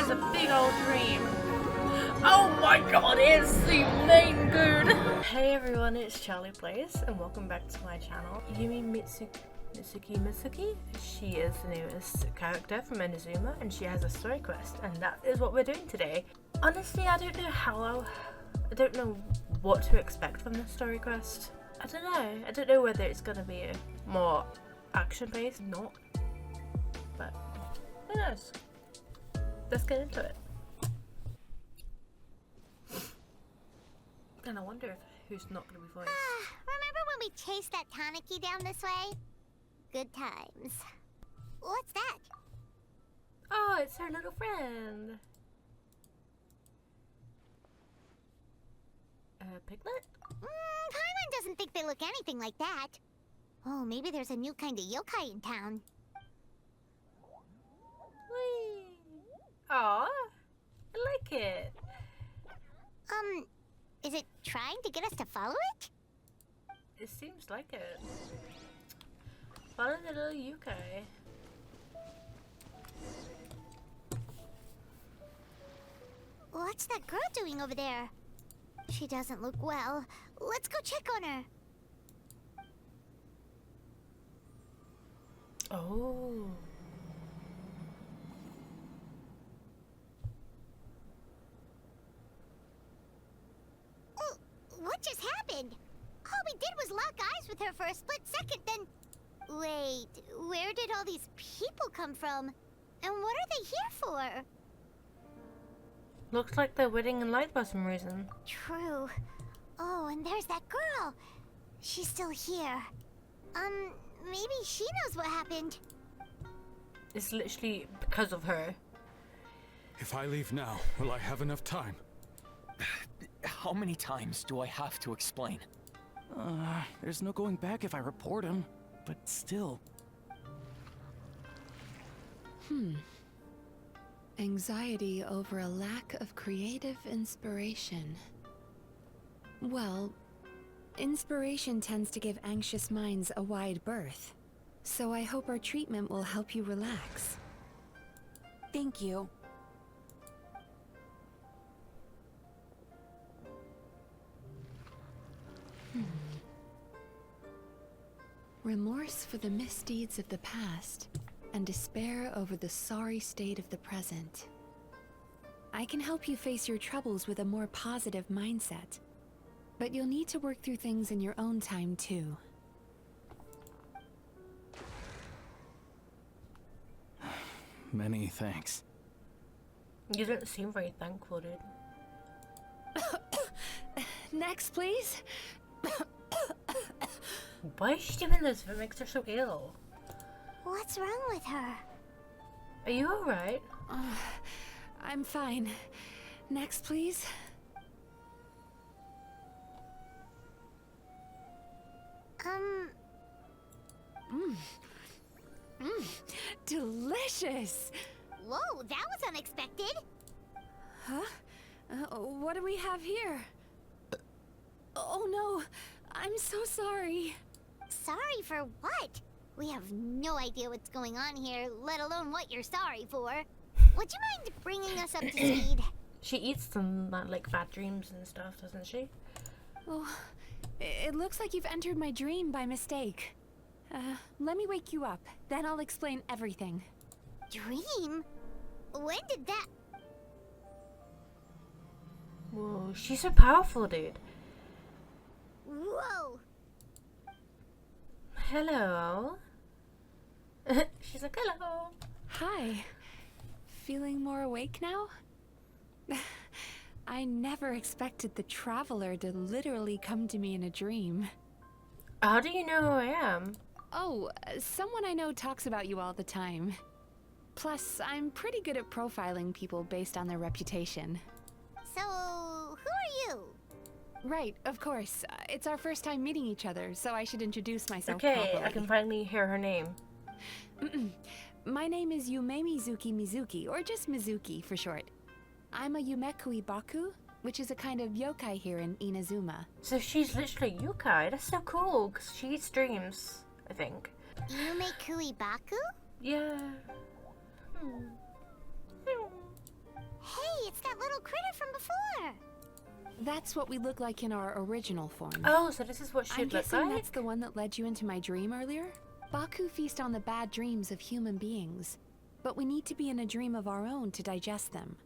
is a big old dream. Oh my god, it's the main good. Hey everyone, it's Charlie Plays and welcome back to my channel. Yumemezuki. She is the newest character from Inazuma and she has a story quest, and that is what we're doing today. Honestly, I don't know what to expect from this story quest. I don't know whether it's gonna be more action based, not, but who knows. Let's get into it. And I wonder if who's not gonna be voiced. Remember when we chased that Tanuki down this way? Good times. What's that? Oh, it's her little friend. Piglet? Paimon doesn't think they look anything like that. Oh, maybe there's a new kind of yokai in town. Whee! Aw, I like it. Is it trying to get us to follow it? It seems like it. Follow the little yokai. What's that girl doing over there? She doesn't look well. Let's go check on her. Oh. What just happened? All we did was lock eyes with her for a split second, then... Wait, where did all these people come from? And what are they here for? Looks like they're waiting in line for some reason. True. Oh, and there's that girl. She's still here. Maybe she knows what happened. It's literally because of her. If I leave now, will I have enough time? How many times do I have to explain? There's no going back if I report him, but still. Anxiety over a lack of creative inspiration. Well, inspiration tends to give anxious minds a wide berth, so I hope our treatment will help you relax. Thank you. Remorse for the misdeeds of the past, and despair over the sorry state of the present. I can help you face your troubles with a more positive mindset, but you'll need to work through things in your own time too. Many thanks. You don't seem very thankful, dude. Next, please. Why is she doing this if it makes her so ill? What's wrong with her? Are you alright? I'm fine. Next, please. Delicious! Whoa, that was unexpected. Huh? What do we have here? Oh no, I'm so sorry. Sorry for what? We have no idea what's going on here, let alone what you're sorry for. Would you mind bringing us up to speed? She eats some like bad dreams and stuff, doesn't she? Oh, it looks like you've entered my dream by mistake. Let me wake you up, then I'll explain everything. Dream? When did that... Whoa, she's so powerful, dude. Whoa! Hello. She's like, hello. Hi. Feeling more awake now? I never expected the Traveler to literally come to me in a dream. How do you know who I am? Oh, someone I know talks about you all the time. Plus, I'm pretty good at profiling people based on their reputation. So, who are you? Right, of course. It's our first time meeting each other, so I should introduce myself Okay, properly. I can finally hear her name. My name is Yumemezuki, or just Mizuki for short. I'm a yumemezuki, which is a kind of yokai here in Inazuma. So she's literally yokai. That's so cool, because she eats dreams, I think. Yume Kuibaku? Yeah. that little critter from before. That's what we look like in our original form. Oh, so this is what I'm she'd look guessing like? that's the one that led you into my dream earlier? Baku feast on the bad dreams of human beings, but we need to be in a dream of our own to digest them.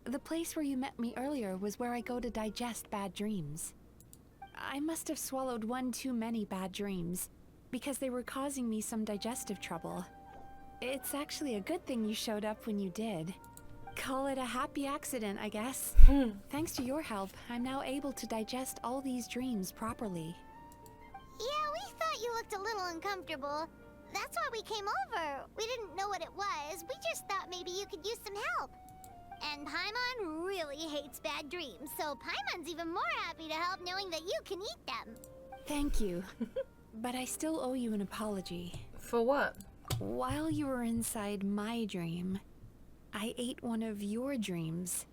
The place where you met me earlier was where I go to digest bad dreams. I must have swallowed one too many bad dreams, because they were causing me some digestive trouble. It's actually a good thing you showed up when you did. Call it a happy accident, I guess. Thanks to your help, I'm now able to digest all these dreams properly. Yeah, we thought you looked a little uncomfortable. That's why we came over. We didn't know what it was. We just thought maybe you could use some help. And Paimon really hates bad dreams, so Paimon's even more happy to help knowing that you can eat them. Thank you. But I still owe you an apology. For what? While you were inside my dream, I ate one of your dreams.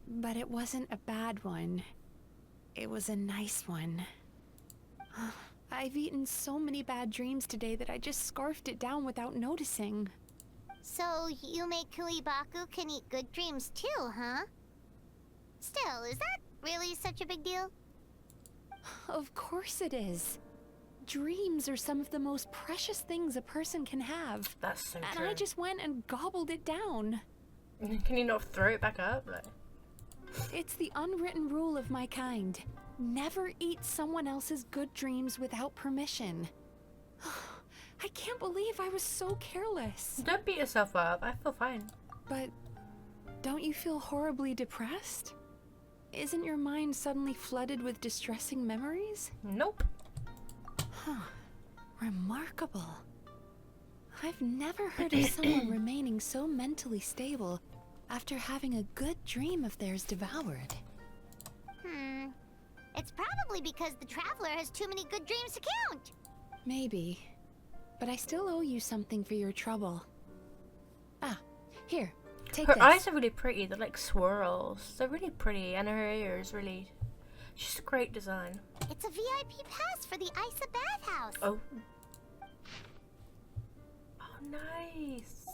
But it wasn't a bad one. It was a nice one. I've eaten so many bad dreams today that I just scarfed it down without noticing. So Yume Baku can eat good dreams too, huh? Still, is that really such a big deal? Of course it is. Dreams are some of the most precious things a person can have. That's so And true. I just went and gobbled it down. Can you not throw it back up? Like... It's the unwritten rule of my kind. Never eat someone else's good dreams without permission. I can't believe I was so careless. Don't beat yourself up. I feel fine. But don't you feel horribly depressed? Isn't your mind suddenly flooded with distressing memories? Nope. Remarkable. I've never heard of someone remaining so mentally stable after having a good dream of theirs devoured. It's probably because the traveler has too many good dreams to count. Maybe. But I still owe you something for your trouble. Ah, here, take Her this. eyes are really pretty. They're like swirls. They're really pretty. And her hair is really... Just a great design. It's a VIP pass for the Isa bathhouse. Oh. Oh, nice.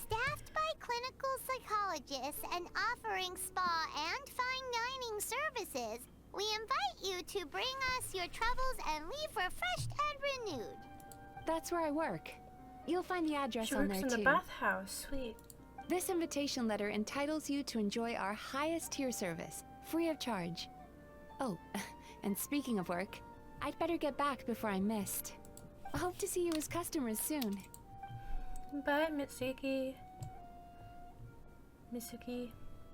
Staffed by clinical psychologists and offering spa and fine dining services, we invite you to bring us your troubles and leave refreshed and renewed. That's where I work. You'll find the address She on works there in too. the bathhouse. Sweet. This invitation letter entitles you to enjoy our highest tier service, free of charge. Oh, and speaking of work, I'd better get back before I'm missed. I hope to see you as customers soon. Bye, Mitsuki. Mizuki.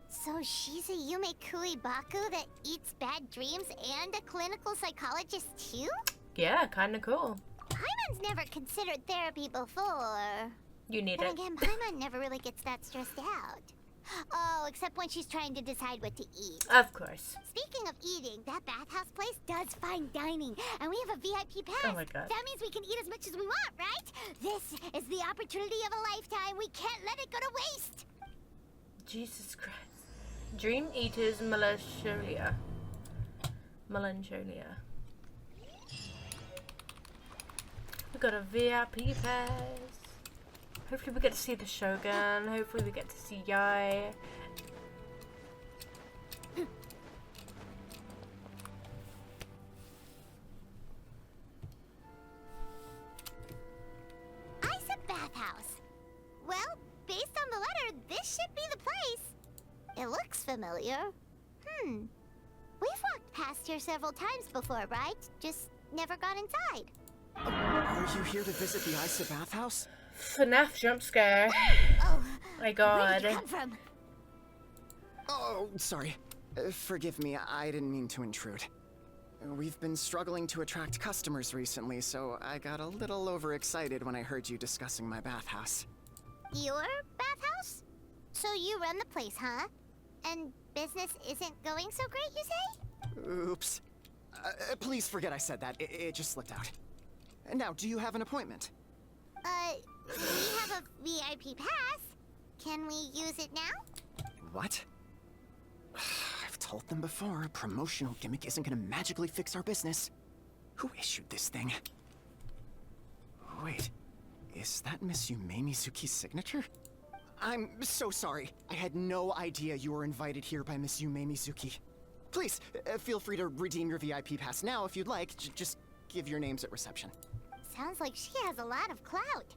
So she's a Yume Baku that eats bad dreams and a clinical psychologist too? Yeah, kinda cool. Paimon's never considered therapy before. You need Then it. again, Paimon never really gets that stressed out. Oh, except when she's trying to decide what to eat. Of course. Speaking of eating, that bathhouse place does fine dining, and we have a VIP pass. Oh my god. That means we can eat as much as we want, right? This is the opportunity of a lifetime. We can't let it go to waste. Jesus Christ. Dream Eaters Melancholia. Melancholia. We got a VIP pass. Hopefully we get to see the Shogun. Hopefully we get to see Yai. Isa bathhouse. Well, based on the letter, this should be the place. It looks familiar. We've walked past here several times before, right? Just never got inside. Are you here to visit the Isa bathhouse? FNAF jump scare. Oh, My where god. did you come from? Oh, sorry. Forgive me, I didn't mean to intrude. We've been struggling to attract customers recently, so I got a little overexcited when I heard you discussing my bathhouse. Your bathhouse? So you run the place, huh? And business isn't going so great, you say? Oops. Please forget I said that. It just slipped out. Now, do you have an appointment? We have a VIP pass. Can we use it now? What? I've told them before, a promotional gimmick isn't gonna magically fix our business. Who issued this thing? Wait, is that Miss Yumemezuki's signature? I'm so sorry. I had no idea you were invited here by Miss Yumemezuki. Please, feel free to redeem your VIP pass now if you'd like. Just give your names at reception. Sounds like she has a lot of clout.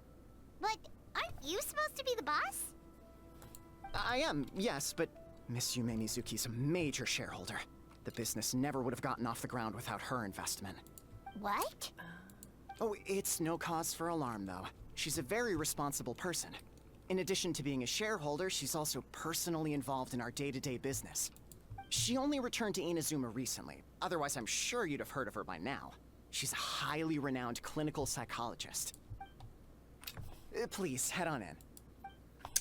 But aren't you supposed to be the boss? I am, yes, but Miss Yumemezuki's a major shareholder. The business never would have gotten off the ground without her investment. What? Oh, it's no cause for alarm, though. She's a very responsible person. In addition to being a shareholder, she's also personally involved in our day-to-day business. She only returned to Inazuma recently. Otherwise, I'm sure you'd have heard of her by now. She's a highly renowned clinical psychologist. Please, head on in.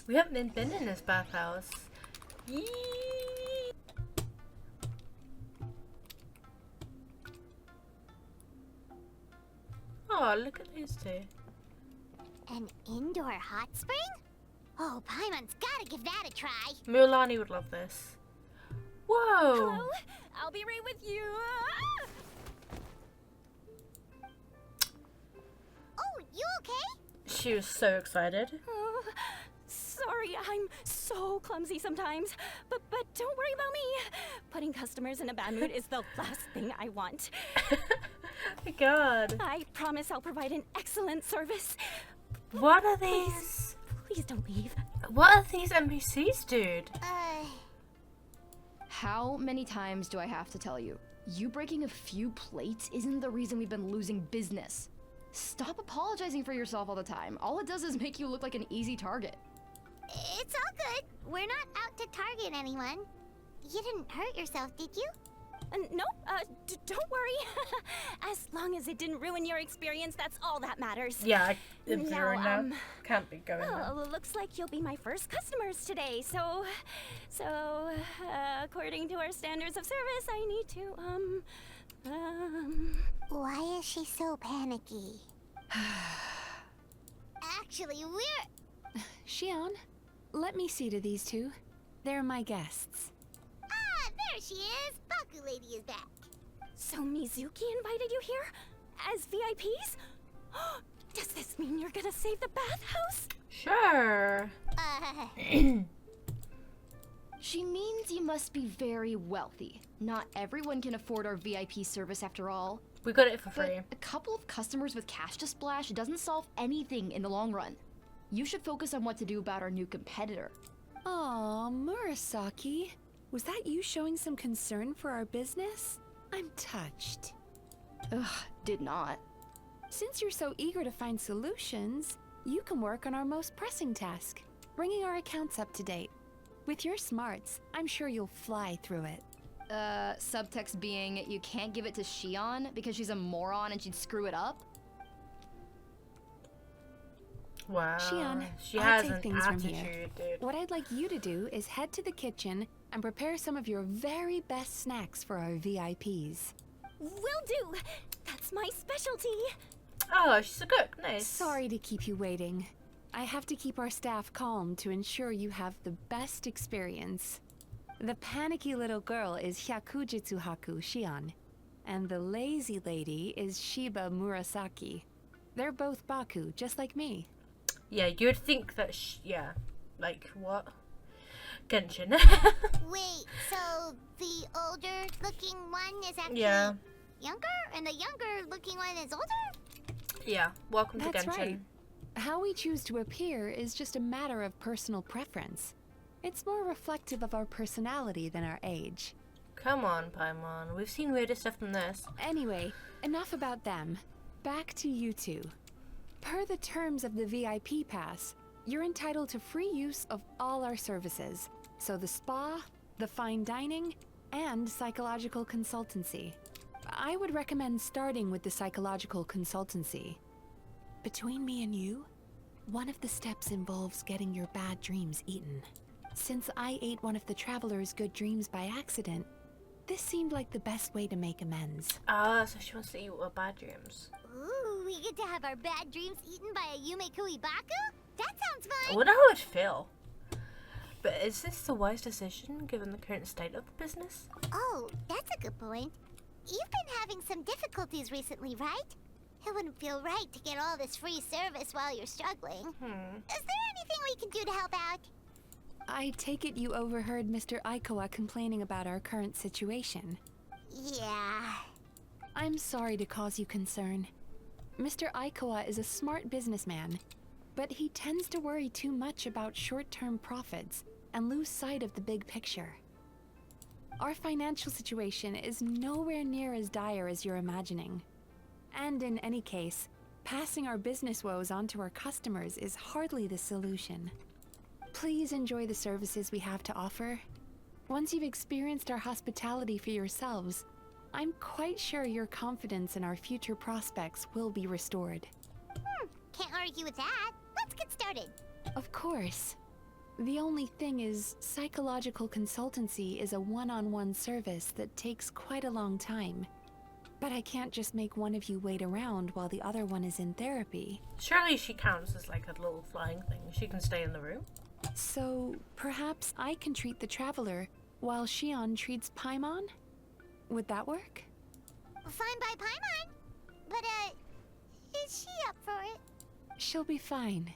We haven't been in this bathhouse. Yee. Oh, look at these two. An indoor hot spring? Oh, Paimon's gotta give that a try. Mulan would love this. Whoa! Hello? I'll be right with you. Oh, you okay? She was so excited. Oh, sorry, I'm so clumsy sometimes. But don't worry about me. Putting customers in a bad mood is the last thing I want. Oh my god. I promise I'll provide an excellent service. What are these? Please don't leave. What are these NPCs, dude? How many times do I have to tell you? You breaking a few plates isn't the reason we've been losing business. Stop apologizing for yourself all the time. All it does is make you look like an easy target. It's all good. We're not out to target anyone. You didn't hurt yourself, did you? No, don't worry. As long as it didn't ruin your experience, that's all that matters. Yeah, it's Now, ruined now. Can't be going now. Well, looks like you'll be my first customers today. So, according to our standards of service, I need to, Why is she so panicky? Actually, we're... Shion, let me see to these two. They're my guests. Ah, there she is! Baku Lady is back. So Mizuki invited you here? As VIPs? Does this mean you're gonna save the bathhouse? Sure. She means you must be very wealthy. Not everyone can afford our VIP service after all. We got it for But free. a couple of customers with cash to splash doesn't solve anything in the long run. You should focus on what to do about our new competitor. Aw, Murasaki. Was that you showing some concern for our business? I'm touched. Ugh, did not. Since you're so eager to find solutions, you can work on our most pressing task, bringing our accounts up to date. With your smarts, I'm sure you'll fly through it. Subtext being you can't give it to Shion because she's a moron and she'd screw it up? Wow. Shion, She I'll has take an things from attitude, here. dude. What I'd like you to do is head to the kitchen and prepare some of your very best snacks for our VIPs. Will do. That's my specialty. Oh, she's a cook. Nice. Sorry to keep you waiting. I have to keep our staff calm to ensure you have the best experience. The panicky little girl is Hyakujitsu Haku Shion, and the lazy lady is Shiba Murasaki. They're both Baku, just like me. Yeah, you'd think that. Yeah, like what? Genshin. Wait, so the older-looking one is actually Yeah. younger, and the younger-looking one is older? Yeah. Welcome to That's Genshin. right. How we choose to appear is just a matter of personal preference. It's more reflective of our personality than our age. Come on, Paimon. We've seen weirder stuff than this. Anyway, enough about them. Back to you two. Per the terms of the VIP pass, you're entitled to free use of all our services. So the spa, the fine dining, and psychological consultancy. I would recommend starting with the psychological consultancy. Between me and you, one of the steps involves getting your bad dreams eaten. Since I ate one of the traveler's good dreams by accident, this seemed like the best way to make amends. Ah, so she wants to eat our bad dreams. Ooh, we get to have our bad dreams eaten by a Yumekui Baku? That sounds I fun! wonder how it would feel. But is this the wise decision given the current state of the business? Oh, that's a good point. You've been having some difficulties recently, right? It wouldn't feel right to get all this free service while you're struggling. Is there anything we can do to help out. I take it you overheard Mr. Aikawa complaining about our current situation. Yeah. I'm sorry to cause you concern. Mr. Aikawa is a smart businessman, but he tends to worry too much about short-term profits and lose sight of the big picture. Our financial situation is nowhere near as dire as you're imagining. And in any case, passing our business woes on to our customers is hardly the solution. Please enjoy the services we have to offer. Once you've experienced our hospitality for yourselves, I'm quite sure your confidence in our future prospects will be restored. Can't argue with that. Let's get started. Of course. The only thing is, psychological consultancy is a one-on-one service that takes quite a long time. But I can't just make one of you wait around while the other one is in therapy. Surely she counts as like a little flying thing. She can stay in the room. So, perhaps I can treat the traveler while Shion treats Paimon? Would that work? Fine by Paimon. But, is she up for it? She'll be fine.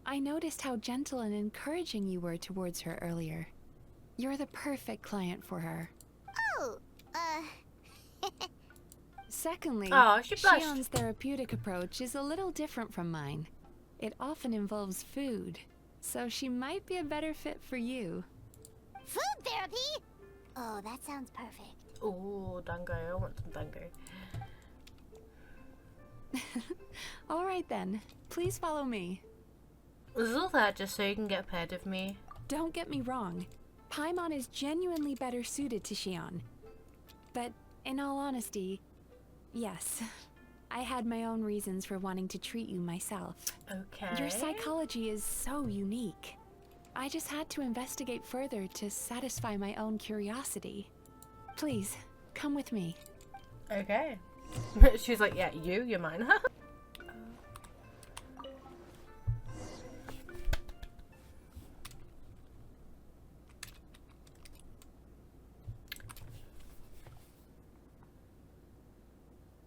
I noticed how gentle and encouraging you were towards her earlier. You're the perfect client for her. Oh, Secondly, Oh, she blushed. Shion's therapeutic approach is a little different from mine. It often involves food, so she might be a better fit for you. food therapy? Oh, that sounds perfect. Oh, dango. I want some dango. Alright then, please follow me. Was all that just so you can get paired with me? Don't get me wrong, Paimon is genuinely better suited to Shion. But in all honesty, yes, I had my own reasons for wanting to treat you myself. Okay. Your psychology is so unique. I just had to investigate further to satisfy my own curiosity. Please, come with me. Okay. She's like, yeah, you're mine.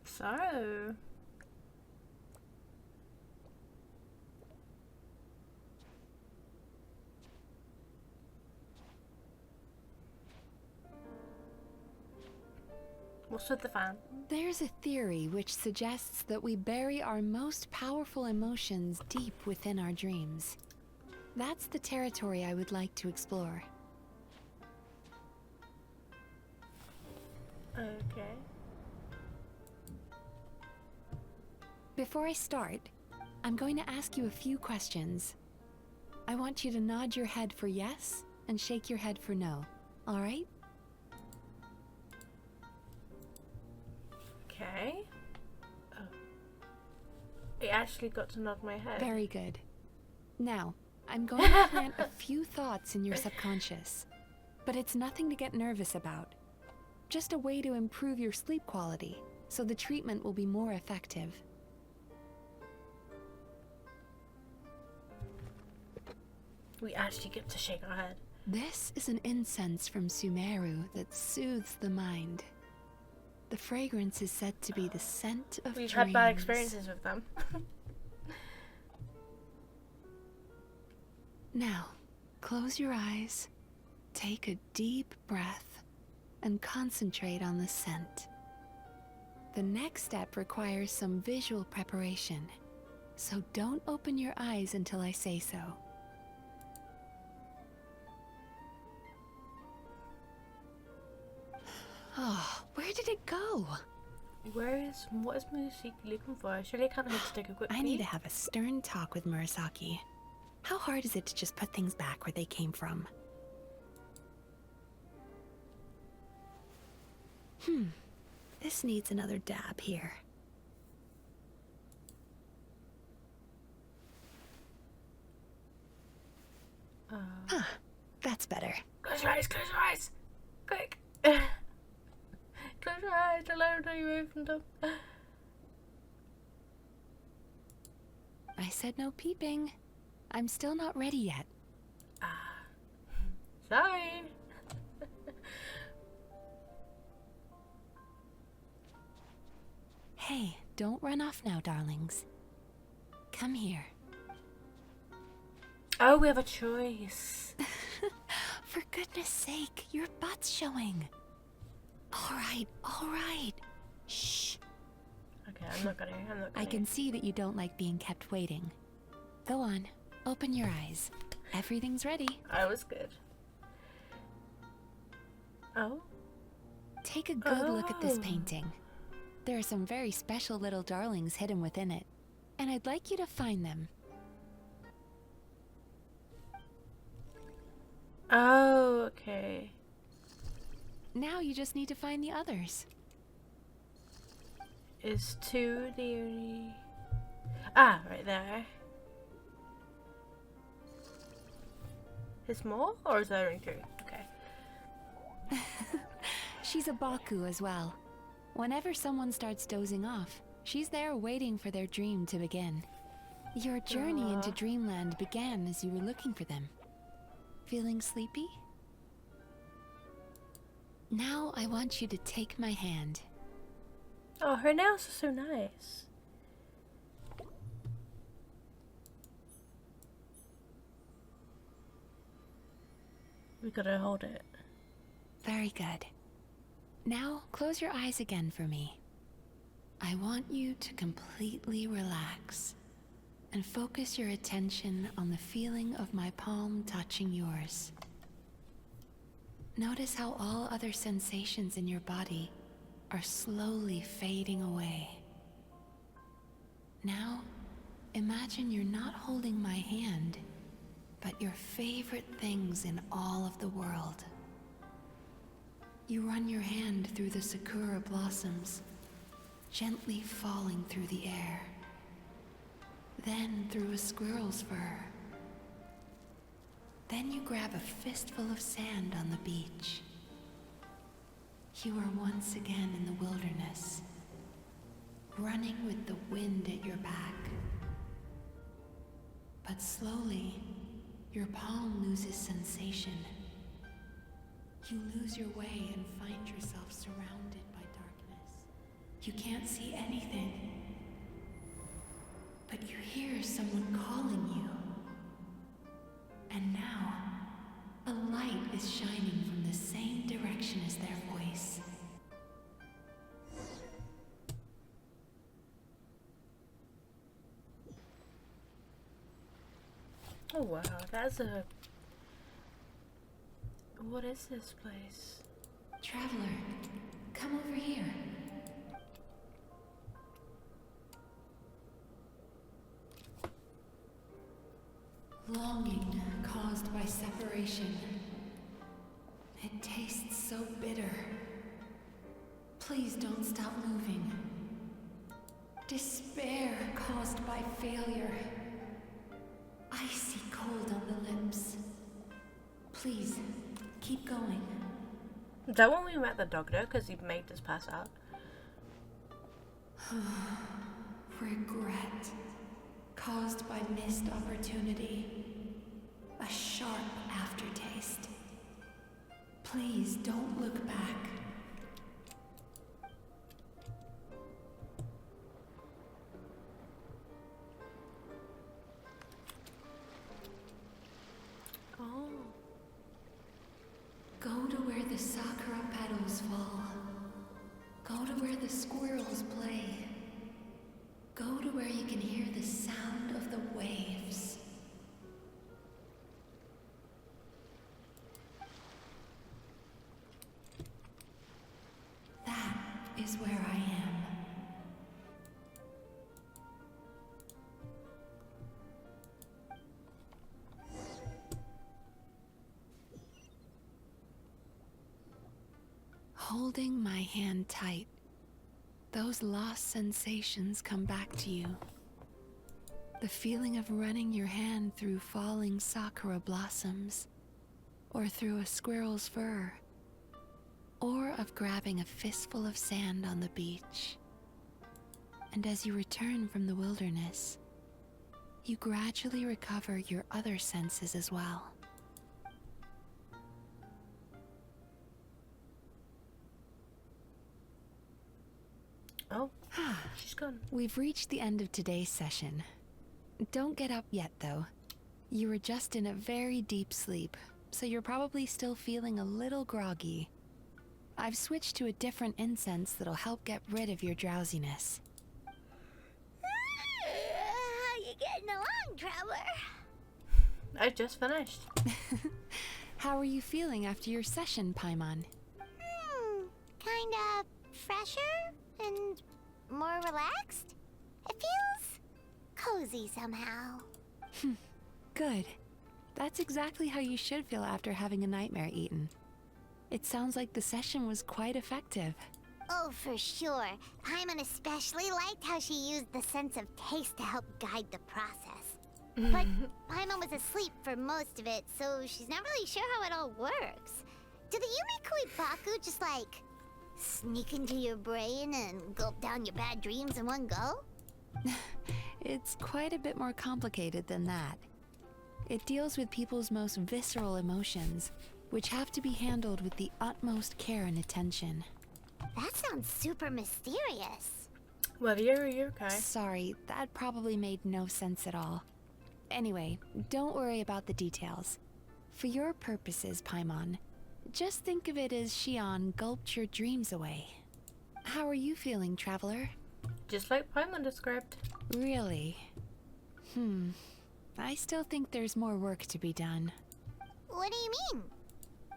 So... what's with the fan? There's a theory which suggests that we bury our most powerful emotions deep within our dreams. That's the territory I would like to explore. Okay. Before I start, I'm going to ask you a few questions. I want you to nod your head for yes and shake your head for no, all right? Okay. Oh. I actually got to nod my head. Very good. Now, I'm going to plant a few thoughts in your subconscious, but it's nothing to get nervous about. Just a way to improve your sleep quality, so the treatment will be more effective. We actually get to shake our head. This is an incense from Sumeru that soothes the mind. The fragrance is said to be the scent of We've dreams. had bad experiences with them. Now, close your eyes, take a deep breath, and concentrate on the scent. The next step requires some visual preparation, so don't open your eyes until I say so. Oh, where did it go? What is Mizuki looking for? Surely I can't just take a quick I need to peek? have a stern talk with Murasaki. How hard is it to just put things back where they came from? This needs another dab here. Huh, that's better. Close your eyes, close your eyes! Quick! Close your eyes, don't let them know you opened them. I said no peeping. I'm still not ready yet. Sorry! Hey, don't run off now, darlings. Come here. Oh, we have a choice. For goodness sake, your butt's showing. All right. Shh. Okay, I'm not gonna. I can see that you don't like being kept waiting. Go on, open your eyes. Everything's ready. I was good. Oh? Take a good look at this painting. There are some very special little darlings hidden within it, and I'd like you to find them. Oh, okay. Now you just need to find the others. Is 2 the only... Ah, right there. Is more? Or is there only 2? Okay. She's a Baku as well. Whenever someone starts dozing off, she's there waiting for their dream to begin. Your journey into Dreamland began as you were looking for them. Feeling sleepy? Now I want you to take my hand. Oh, her nails are so nice. We gotta hold it. Very good. Now close your eyes again for me. I want you to completely relax and focus your attention on the feeling of my palm touching yours. Notice how all other sensations in your body are slowly fading away. Now, imagine you're not holding my hand, but your favorite things in all of the world. You run your hand through the sakura blossoms, gently falling through the air. Then through a squirrel's fur. Then you grab a fistful of sand on the beach. You are once again in the wilderness, running with the wind at your back. But slowly, your palm loses sensation. You lose your way and find yourself surrounded by darkness. You can't see anything, but you hear someone calling you. And now, a light is shining from the same direction as their voice. Oh wow, that's a... What is this place? Traveler, come over here. Longing caused by separation. It tastes so bitter. Please don't stop moving. Despair caused by failure. Icy cold on the lips. Please, keep going. Is that when we met the doctor? Because he made us pass out. Regret caused by missed opportunity. A sharp aftertaste. Please don't look back. Oh. Go to where the sakura petals fall. Go to where the squirrels play. Go to where you can hear the sound of the waves. That is where I am. Holding my hand tight, those lost sensations come back to you. The feeling of running your hand through falling sakura blossoms, or through a squirrel's fur, or of grabbing a fistful of sand on the beach. And as you return from the wilderness, you gradually recover your other senses as well. Oh, she's gone. We've reached the end of today's session. Don't get up yet, though. You were just in a very deep sleep, so you're probably still feeling a little groggy. I've switched to a different incense that'll help get rid of your drowsiness. How you getting along, Traveler? I just finished. How are you feeling after your session, Paimon? Kinda fresher and more relaxed? It feels cozy somehow. Good. That's exactly how you should feel after having a nightmare eaten. It sounds like the session was quite effective. Oh, for sure. Paimon especially liked how she used the sense of taste to help guide the process. But Paimon was asleep for most of it, so she's not really sure how it all works. Do the Yumekui Baku just like sneak into your brain and gulp down your bad dreams in one go? It's quite a bit more complicated than that. It deals with people's most visceral emotions, which have to be handled with the utmost care and attention. That sounds super mysterious. Well, you're okay. Sorry, that probably made no sense at all. Anyway, don't worry about the details. For your purposes, Paimon, just think of it as Xion gulped your dreams away. How are you feeling, Traveler? Just like Paimon described. Really? I still think there's more work to be done. What do you mean?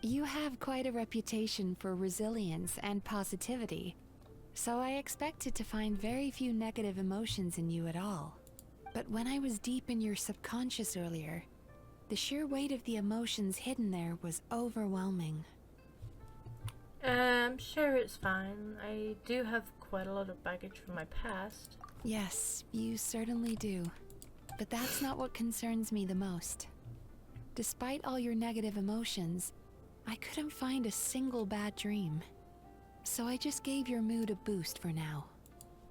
You have quite a reputation for resilience and positivity, so I expected to find very few negative emotions in you at all. But when I was deep in your subconscious earlier, the sheer weight of the emotions hidden there was overwhelming. Sure, it's fine. I do have quite a lot of baggage from my past. Yes, you certainly do. But that's not what concerns me the most. Despite all your negative emotions, I couldn't find a single bad dream. So I just gave your mood a boost for now.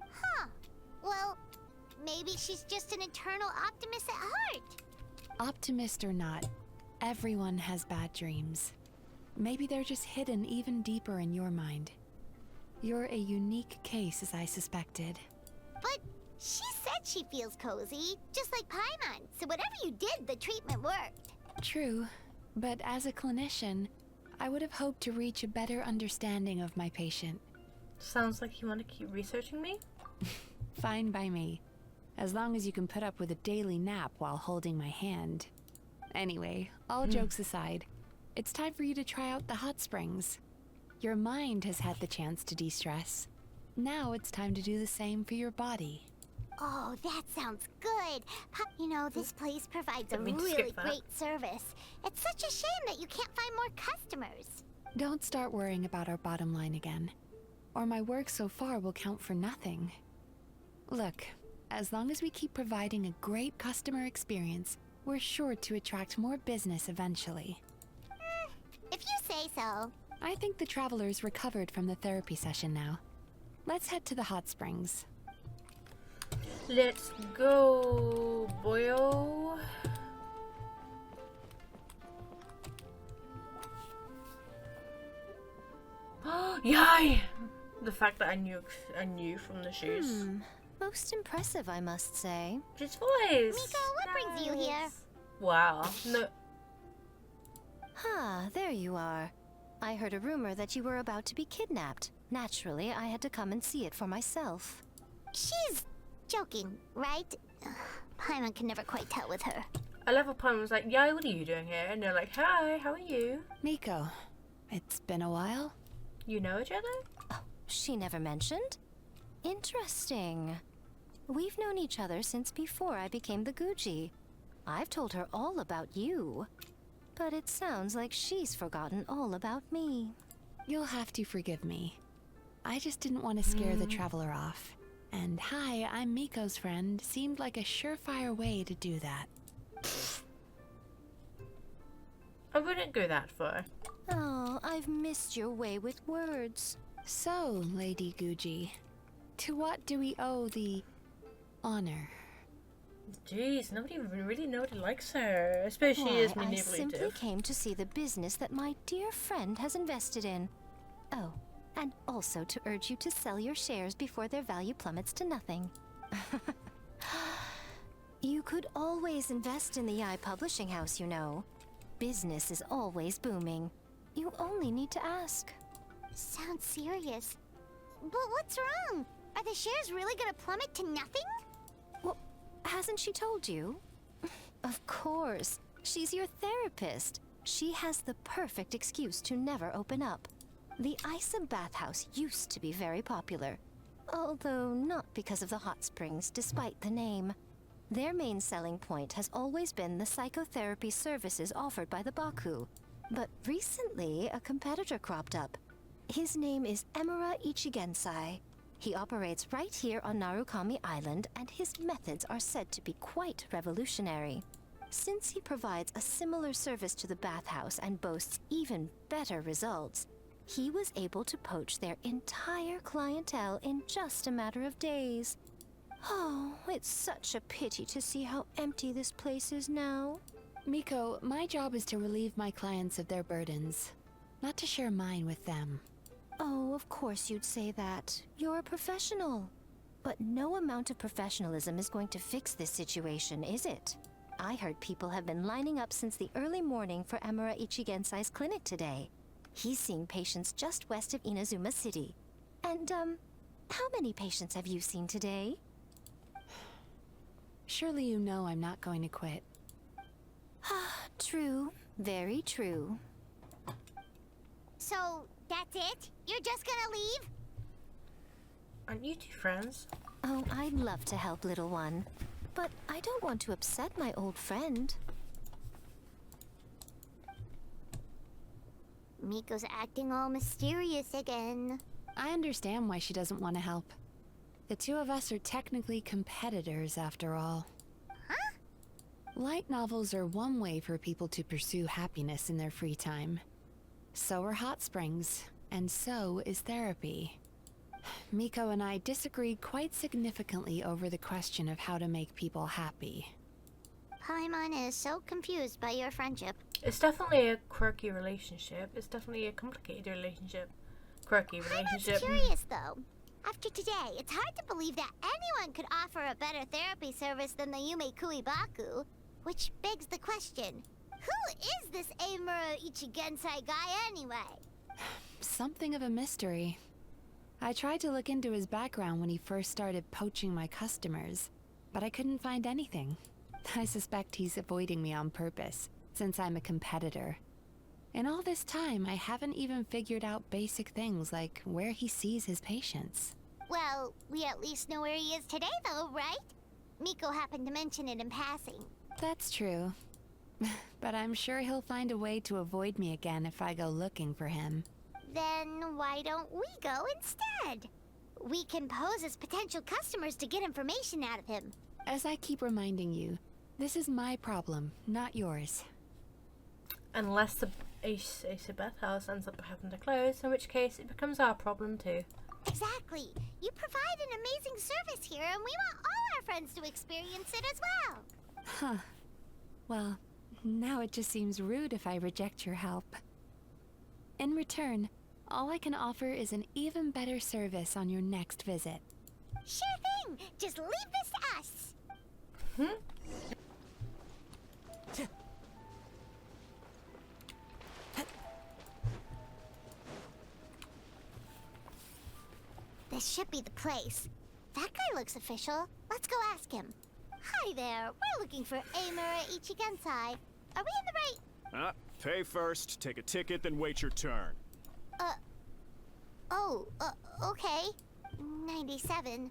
Huh. Well, maybe she's just an eternal optimist at heart. Optimist or not, everyone has bad dreams. Maybe they're just hidden even deeper in your mind. You're a unique case, as I suspected. But she said she feels cozy, just like Paimon. So whatever you did, the treatment worked. True, but as a clinician, I would have hoped to reach a better understanding of my patient. Sounds like you want to keep researching me? Fine by me, as long as you can put up with a daily nap while holding my hand. Anyway, all jokes aside, it's time for you to try out the hot springs. Your mind has had the chance to de-stress. Now it's time to do the same for your body. Oh, that sounds good. You know, this place provides a Didn't mean to really skip that. great service. It's such a shame that you can't find more customers. Don't start worrying about our bottom line again, or my work so far will count for nothing. Look, as long as we keep providing a great customer experience, we're sure to attract more business eventually. If you say so. I think the traveler's recovered from the therapy session now. Let's head to the hot springs. Let's go, boyo. Yay! The fact that I knew from the shoes. Most impressive, I must say. His voice. Miko, what brings you here? Wow. No. Ah, there you are. I heard a rumor that you were about to be kidnapped. Naturally, I had to come and see it for myself. She's joking, right? Paimon can never quite tell with her. I love how Paimon was like, "Yeah, what are you doing here?" And they're like, "Hi, how are you?" Miko, it's been a while. You know each other? She never mentioned? Interesting. We've known each other since before I became the Guji. I've told her all about you. But it sounds like she's forgotten all about me. You'll have to forgive me. I just didn't want to scare the traveler off. And hi, I'm Miko's friend seemed like a surefire way to do that. I wouldn't go that far. Oh, I've missed your way with words. So, Lady Guji, to what do we owe the honor? Jeez, nobody really nobody likes her. I suppose she is Why, I simply manipulative. came to see the business that my dear friend has invested in. Oh, and also to urge you to sell your shares before their value plummets to nothing. You could always invest in the Eye Publishing House, you know. Business is always booming. You only need to ask. Sounds serious. But what's wrong? Are the shares really gonna plummet to nothing? Well, hasn't she told you? Of course. She's your therapist. She has the perfect excuse to never open up. The Isa bathhouse used to be very popular, although not because of the hot springs, despite the name. Their main selling point has always been the psychotherapy services offered by the Baku. But recently, a competitor cropped up. His name is Emura Ichigensai. He operates right here on Narukami Island, and his methods are said to be quite revolutionary. Since he provides a similar service to the bathhouse and boasts even better results, he was able to poach their entire clientele in just a matter of days. Oh, it's such a pity to see how empty this place is now. Miko, my job is to relieve my clients of their burdens, not to share mine with them. Oh, of course you'd say that. You're a professional. But no amount of professionalism is going to fix this situation, is it? I heard people have been lining up since the early morning for Emura Ichigensai's clinic today. He's seeing patients just west of Inazuma City. And, how many patients have you seen today? Surely you know I'm not going to quit. True. Very true. So, that's it? You're just gonna leave? Aren't you two friends? Oh, I'd love to help, little one. But I don't want to upset my old friend. Miko's acting all mysterious again. I understand why she doesn't want to help. The two of us are technically competitors, after all. Huh? Light novels are one way for people to pursue happiness in their free time. So are hot springs, and so is therapy. Miko and I disagreed quite significantly over the question of how to make people happy. Paimon is so confused by your friendship. It's definitely a quirky relationship. It's definitely a complicated relationship. Quirky relationship. I'm curious though. After today, it's hard to believe that anyone could offer a better therapy service than the Yume Baku. Which begs the question, who is this Emura Ichigensai guy anyway? Something of a mystery. I tried to look into his background when he first started poaching my customers, but I couldn't find anything. I suspect he's avoiding me on purpose, since I'm a competitor. In all this time, I haven't even figured out basic things like where he sees his patients. Well, we at least know where he is today though, right? Miko happened to mention it in passing. That's true. But I'm sure he'll find a way to avoid me again if I go looking for him. Then why don't we go instead? We can pose as potential customers to get information out of him. As I keep reminding you, this is my problem, not yours. Unless the Ace bathhouse ends up having to close, in which case it becomes our problem too. Exactly. You provide an amazing service here, and we want all our friends to experience it as well. Huh. Well, now it just seems rude if I reject your help. In return, all I can offer is an even better service on your next visit. Sure thing. Just leave this to us. This should be the place. That guy looks official. Let's go ask him. Hi there. We're looking for Emura Ichigensai. Are we in the right... Pay first, take a ticket, then wait your turn. Okay. 97.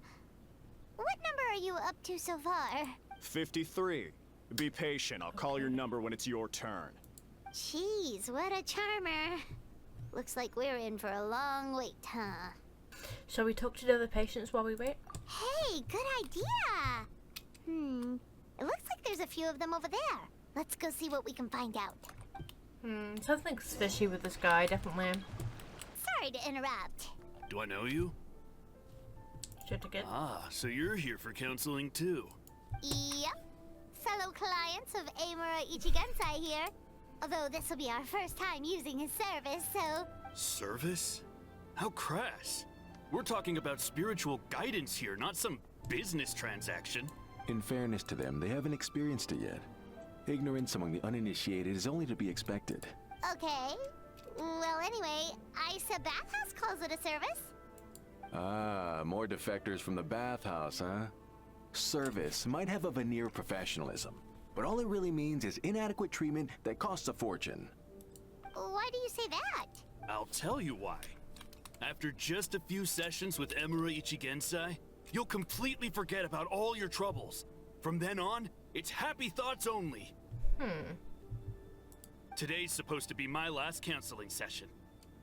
What number are you up to so far? 53. Be patient, I'll call your number when it's your turn. Jeez, what a charmer. Looks like we're in for a long wait, huh? Shall we talk to the other patients while we wait? Hey, good idea! It looks like there's a few of them over there. Let's go see what we can find out. Something's fishy with this guy, definitely. Sorry to interrupt. Do I know you? Should ticket. Ah, so you're here for counseling too. Yep. Fellow clients of Emura Ichigensai here. Although this will be our first time using his service, so... Service? How crass. We're talking about spiritual guidance here, not some business transaction. In fairness to them, they haven't experienced it yet. Ignorance among the uninitiated is only to be expected. Okay. Well, anyway, Isa Bathhouse calls it a service. Ah, more defectors from the bathhouse, huh? Service might have a veneer of professionalism, but all it really means is inadequate treatment that costs a fortune. Why do you say that? I'll tell you why. After just a few sessions with Emura Ichigensai, you'll completely forget about all your troubles. From then on, it's happy thoughts only. Today's supposed to be my last counseling session.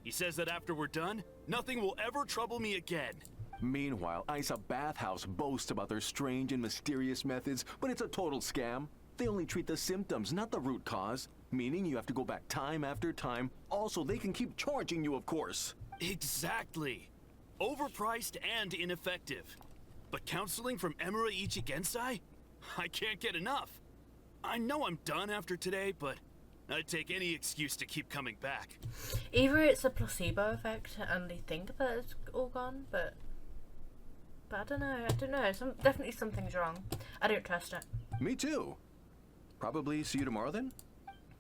He says that after we're done, nothing will ever trouble me again. Meanwhile, Isa Bathhouse boasts about their strange and mysterious methods, but it's a total scam. They only treat the symptoms, not the root cause, meaning you have to go back time after time. Also, they can keep charging you, of course. Exactly. Overpriced and ineffective. But counseling from Emura Ichigensai? I can't get enough. I know I'm done after today, but I'd take any excuse to keep coming back. Either it's a placebo effect and they think that it's all gone, but I don't know. Definitely something's wrong. I don't trust it. Me too. Probably see you tomorrow then?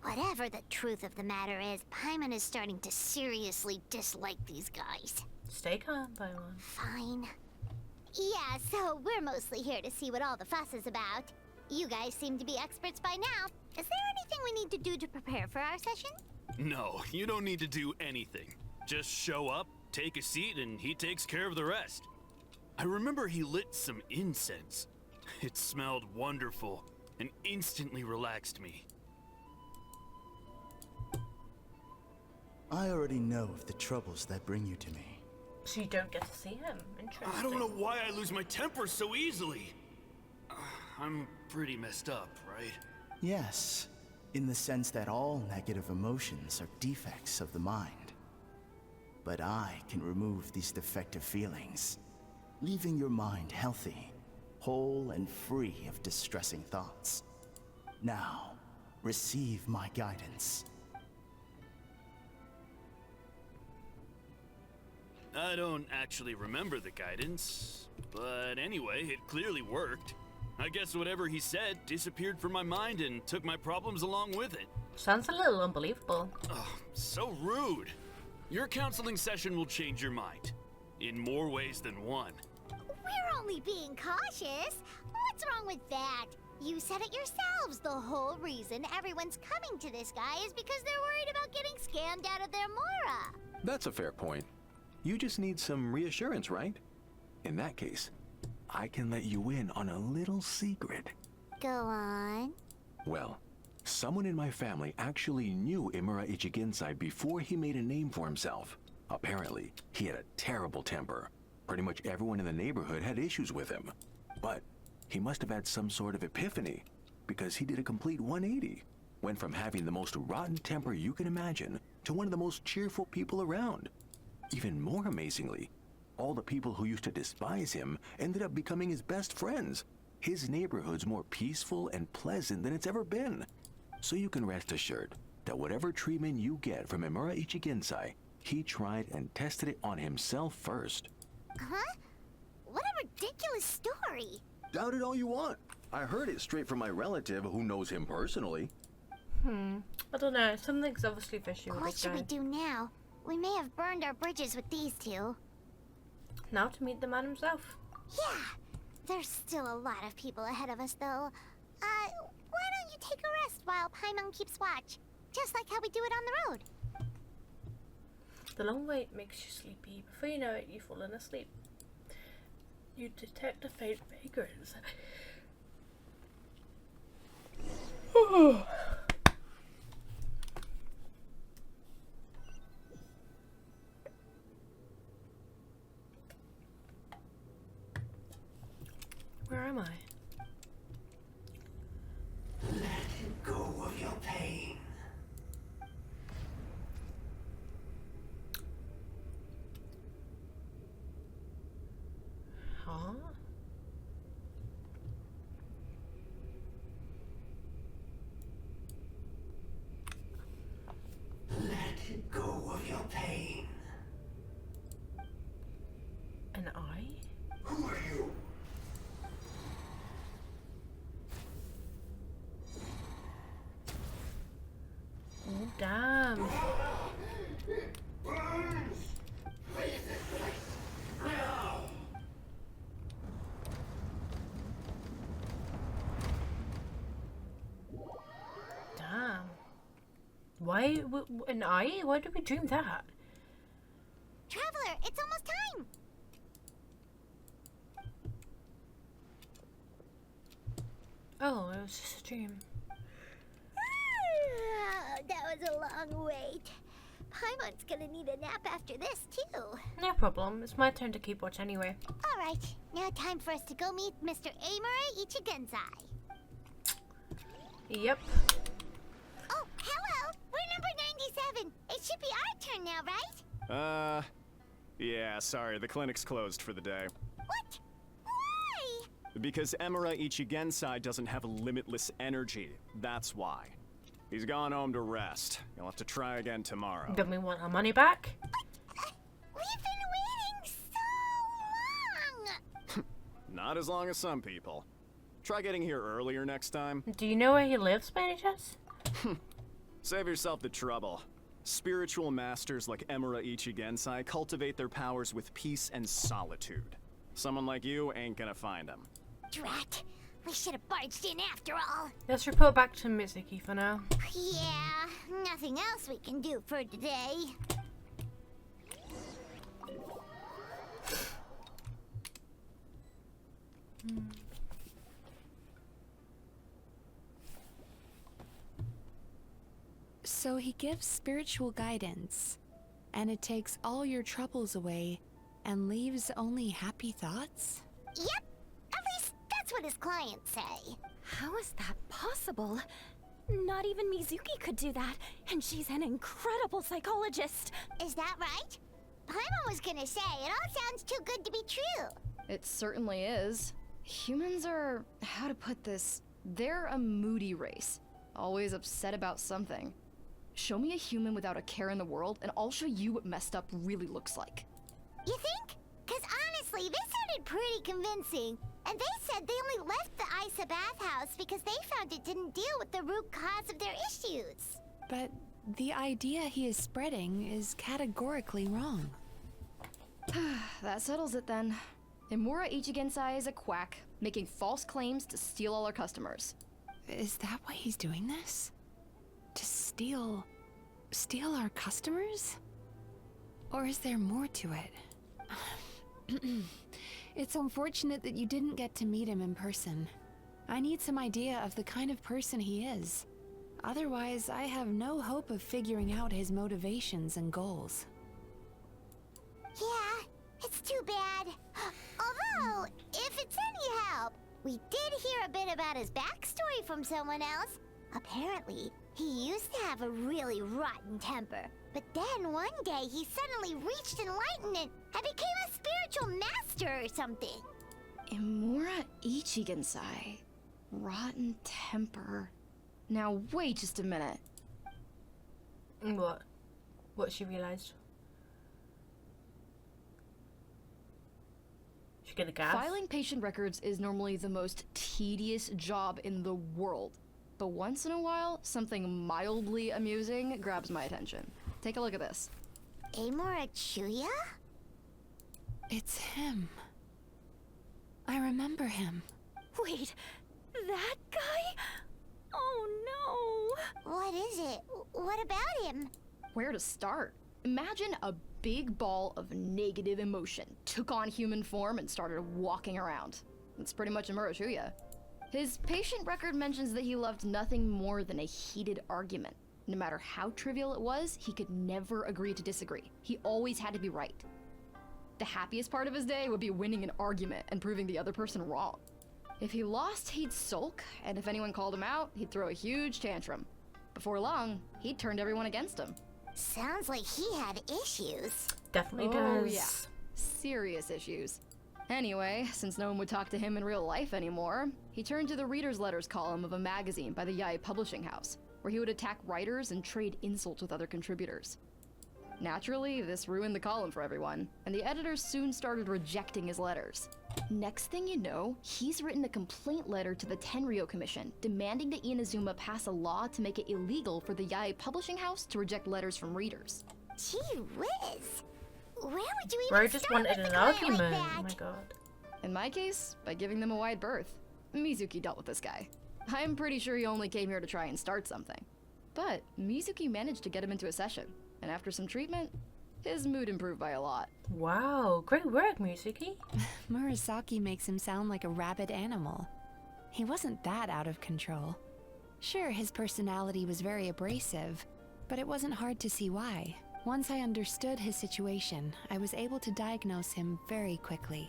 Whatever the truth of the matter is, Paimon is starting to seriously dislike these guys. Stay calm, Paimon. Fine. Yeah, so we're mostly here to see what all the fuss is about. You guys seem to be experts by now. Is there anything we need to do to prepare for our session? No, you don't need to do anything. Just show up, take a seat, and he takes care of the rest. I remember he lit some incense. It smelled wonderful and instantly relaxed me. I already know of the troubles that bring you to me. So you don't get to see him. Interesting. I don't know why I lose my temper so easily. I'm pretty messed up, right? Yes, in the sense that all negative emotions are defects of the mind. But I can remove these defective feelings, leaving your mind healthy, whole and free of distressing thoughts. Now, receive my guidance. I don't actually remember the guidance, but anyway, it clearly worked. I guess whatever he said disappeared from my mind and took my problems along with it. Sounds a little unbelievable. Oh, so rude. Your counseling session will change your mind. In more ways than one. We're only being cautious. What's wrong with that? You said it yourselves. The whole reason everyone's coming to this guy is because they're worried about getting scammed out of their Mora. That's a fair point. You just need some reassurance, right? In that case, I can let you in on a little secret. Go on. Well, someone in my family actually knew Emura Ichigensai before he made a name for himself. Apparently, he had a terrible temper. Pretty much everyone in the neighborhood had issues with him. But he must have had some sort of epiphany, because he did a complete 180. Went from having the most rotten temper you can imagine to one of the most cheerful people around. Even more amazingly, all the people who used to despise him ended up becoming his best friends. His neighborhood's more peaceful and pleasant than it's ever been. So you can rest assured that whatever treatment you get from Emura Ichigensai, he tried and tested it on himself first. Huh? What a ridiculous story. Doubt it all you want. I heard it straight from my relative who knows him personally. I don't know. Something's obviously fishy with What this should guy. we do now? We may have burned our bridges with these two. Now to meet the man himself. Yeah. There's still a lot of people ahead of us, though. Why don't you take a rest while Paimon keeps watch? Just like how we do it on the road. The long wait makes you sleepy. Before you know it, you've fallen asleep. You detect a faint fragrance. Where am I? Let go of your pain. Huh? Let go of your pain. An eye? Who are you? Damn. Damn. Why? An eye? Why did we dream that? Traveler, it's almost time! Oh, it was just a dream. That was a long wait. Paimon's gonna need a nap after this, too. No problem. It's my turn to keep watch anyway. Alright, now time for us to go meet Mr. Amura Ichigenzai. Yep. Oh, hello! We're number 97. It should be our turn now, right? Yeah, sorry, the clinic's closed for the day. What? Why? Because Emura Ichigensai doesn't have limitless energy. That's why. He's gone home to rest. You'll have to try again tomorrow. Don't we want our money back? We've been waiting so long! Not as long as some people. Try getting here earlier next time. Do you know where he lives by any chance? Save yourself the trouble. Spiritual masters like Emura Ichigensai cultivate their powers with peace and solitude. Someone like you ain't gonna find them. Drat. We should have barged in after all. Let's report back to Mizuki for now. Yeah, nothing else we can do for today. So he gives spiritual guidance, and it takes all your troubles away and leaves only happy thoughts? Yep, at least that's what his clients say. How is that possible? Not even Mizuki could do that, and she's an incredible psychologist. Is that right? Paimon was gonna say, it all sounds too good to be true. It certainly is. Humans are, how to put this, they're a moody race. Always upset about something. Show me a human without a care in the world, and I'll show you what messed up really looks like. You think? Cause honestly, this sounded pretty convincing. And they said they only left the Isa bathhouse because they found it didn't deal with the root cause of their issues. But the idea he is spreading is categorically wrong. That settles it then. Emura Ichigensai is a quack, making false claims to steal all our customers. Is that why he's doing this? To steal our customers? Or is there more to it? It's unfortunate that you didn't get to meet him in person. I need some idea of the kind of person he is. Otherwise, I have no hope of figuring out his motivations and goals. Yeah, it's too bad. Although, if it's any help, we did hear a bit about his backstory from someone else. Apparently, he used to have a really rotten temper. But then one day he suddenly reached enlightenment and became a spiritual master or something. Emura Ichigensai. Rotten temper. Now wait just a minute. What? What she realized? She get a gas? Filing patient records is normally the most tedious job in the world. But once in a while, something mildly amusing grabs my attention. Take a look at this. Amura Chuya? It's him. I remember him. Wait, that guy? Oh no! What is it? What about him? Where to start? Imagine a big ball of negative emotion took on human form and started walking around. That's pretty much Emura Chuya. His patient record mentions that he loved nothing more than a heated argument. No matter how trivial it was, he could never agree to disagree. He always had to be right. The happiest part of his day would be winning an argument and proving the other person wrong. If he lost, he'd sulk, and if anyone called him out, he'd throw a huge tantrum. Before long, he'd turned everyone against him. Sounds like he had issues. Definitely Oh does. yeah, serious issues. Anyway, since no one would talk to him in real life anymore, he turned to the reader's letters column of a magazine by the Yae publishing house, where he would attack writers and trade insults with other contributors. Naturally, this ruined the column for everyone, and the editors soon started rejecting his letters. Next thing you know, he's written a complaint letter to the Tenryou Commission, demanding that Inazuma pass a law to make it illegal for the Yae publishing house to reject letters from readers. Gee whiz. Where would you Bro even just start wanted with an a client argument. like Oh that? my god. In my case, by giving them a wide berth. Mizuki dealt with this guy. I'm pretty sure he only came here to try and start something. But Mizuki managed to get him into a session, and after some treatment, his mood improved by a lot. Wow, great work, Mizuki. Murasaki makes him sound like a rabid animal. He wasn't that out of control. Sure, his personality was very abrasive, but it wasn't hard to see why. Once I understood his situation, I was able to diagnose him very quickly.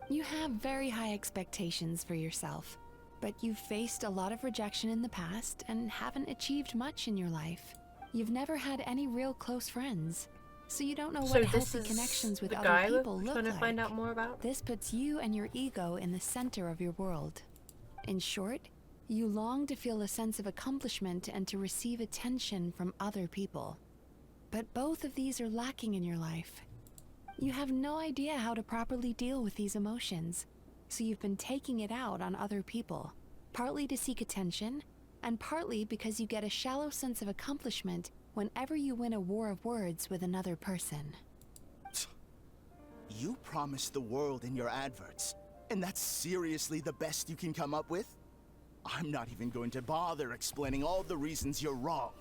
You have very high expectations for yourself, but you've faced a lot of rejection in the past and haven't achieved much in your life. You've never had any real close friends, so you don't know what healthy connections with the other guy people we're look trying to like. find out more about? This puts you and your ego in the center of your world. In short, you long to feel a sense of accomplishment and to receive attention from other people. But both of these are lacking in your life. You have no idea how to properly deal with these emotions, so you've been taking it out on other people, partly to seek attention, and partly because you get a shallow sense of accomplishment whenever you win a war of words with another person. You promised the world in your adverts, and that's seriously the best you can come up with? I'm not even going to bother explaining all the reasons you're wrong.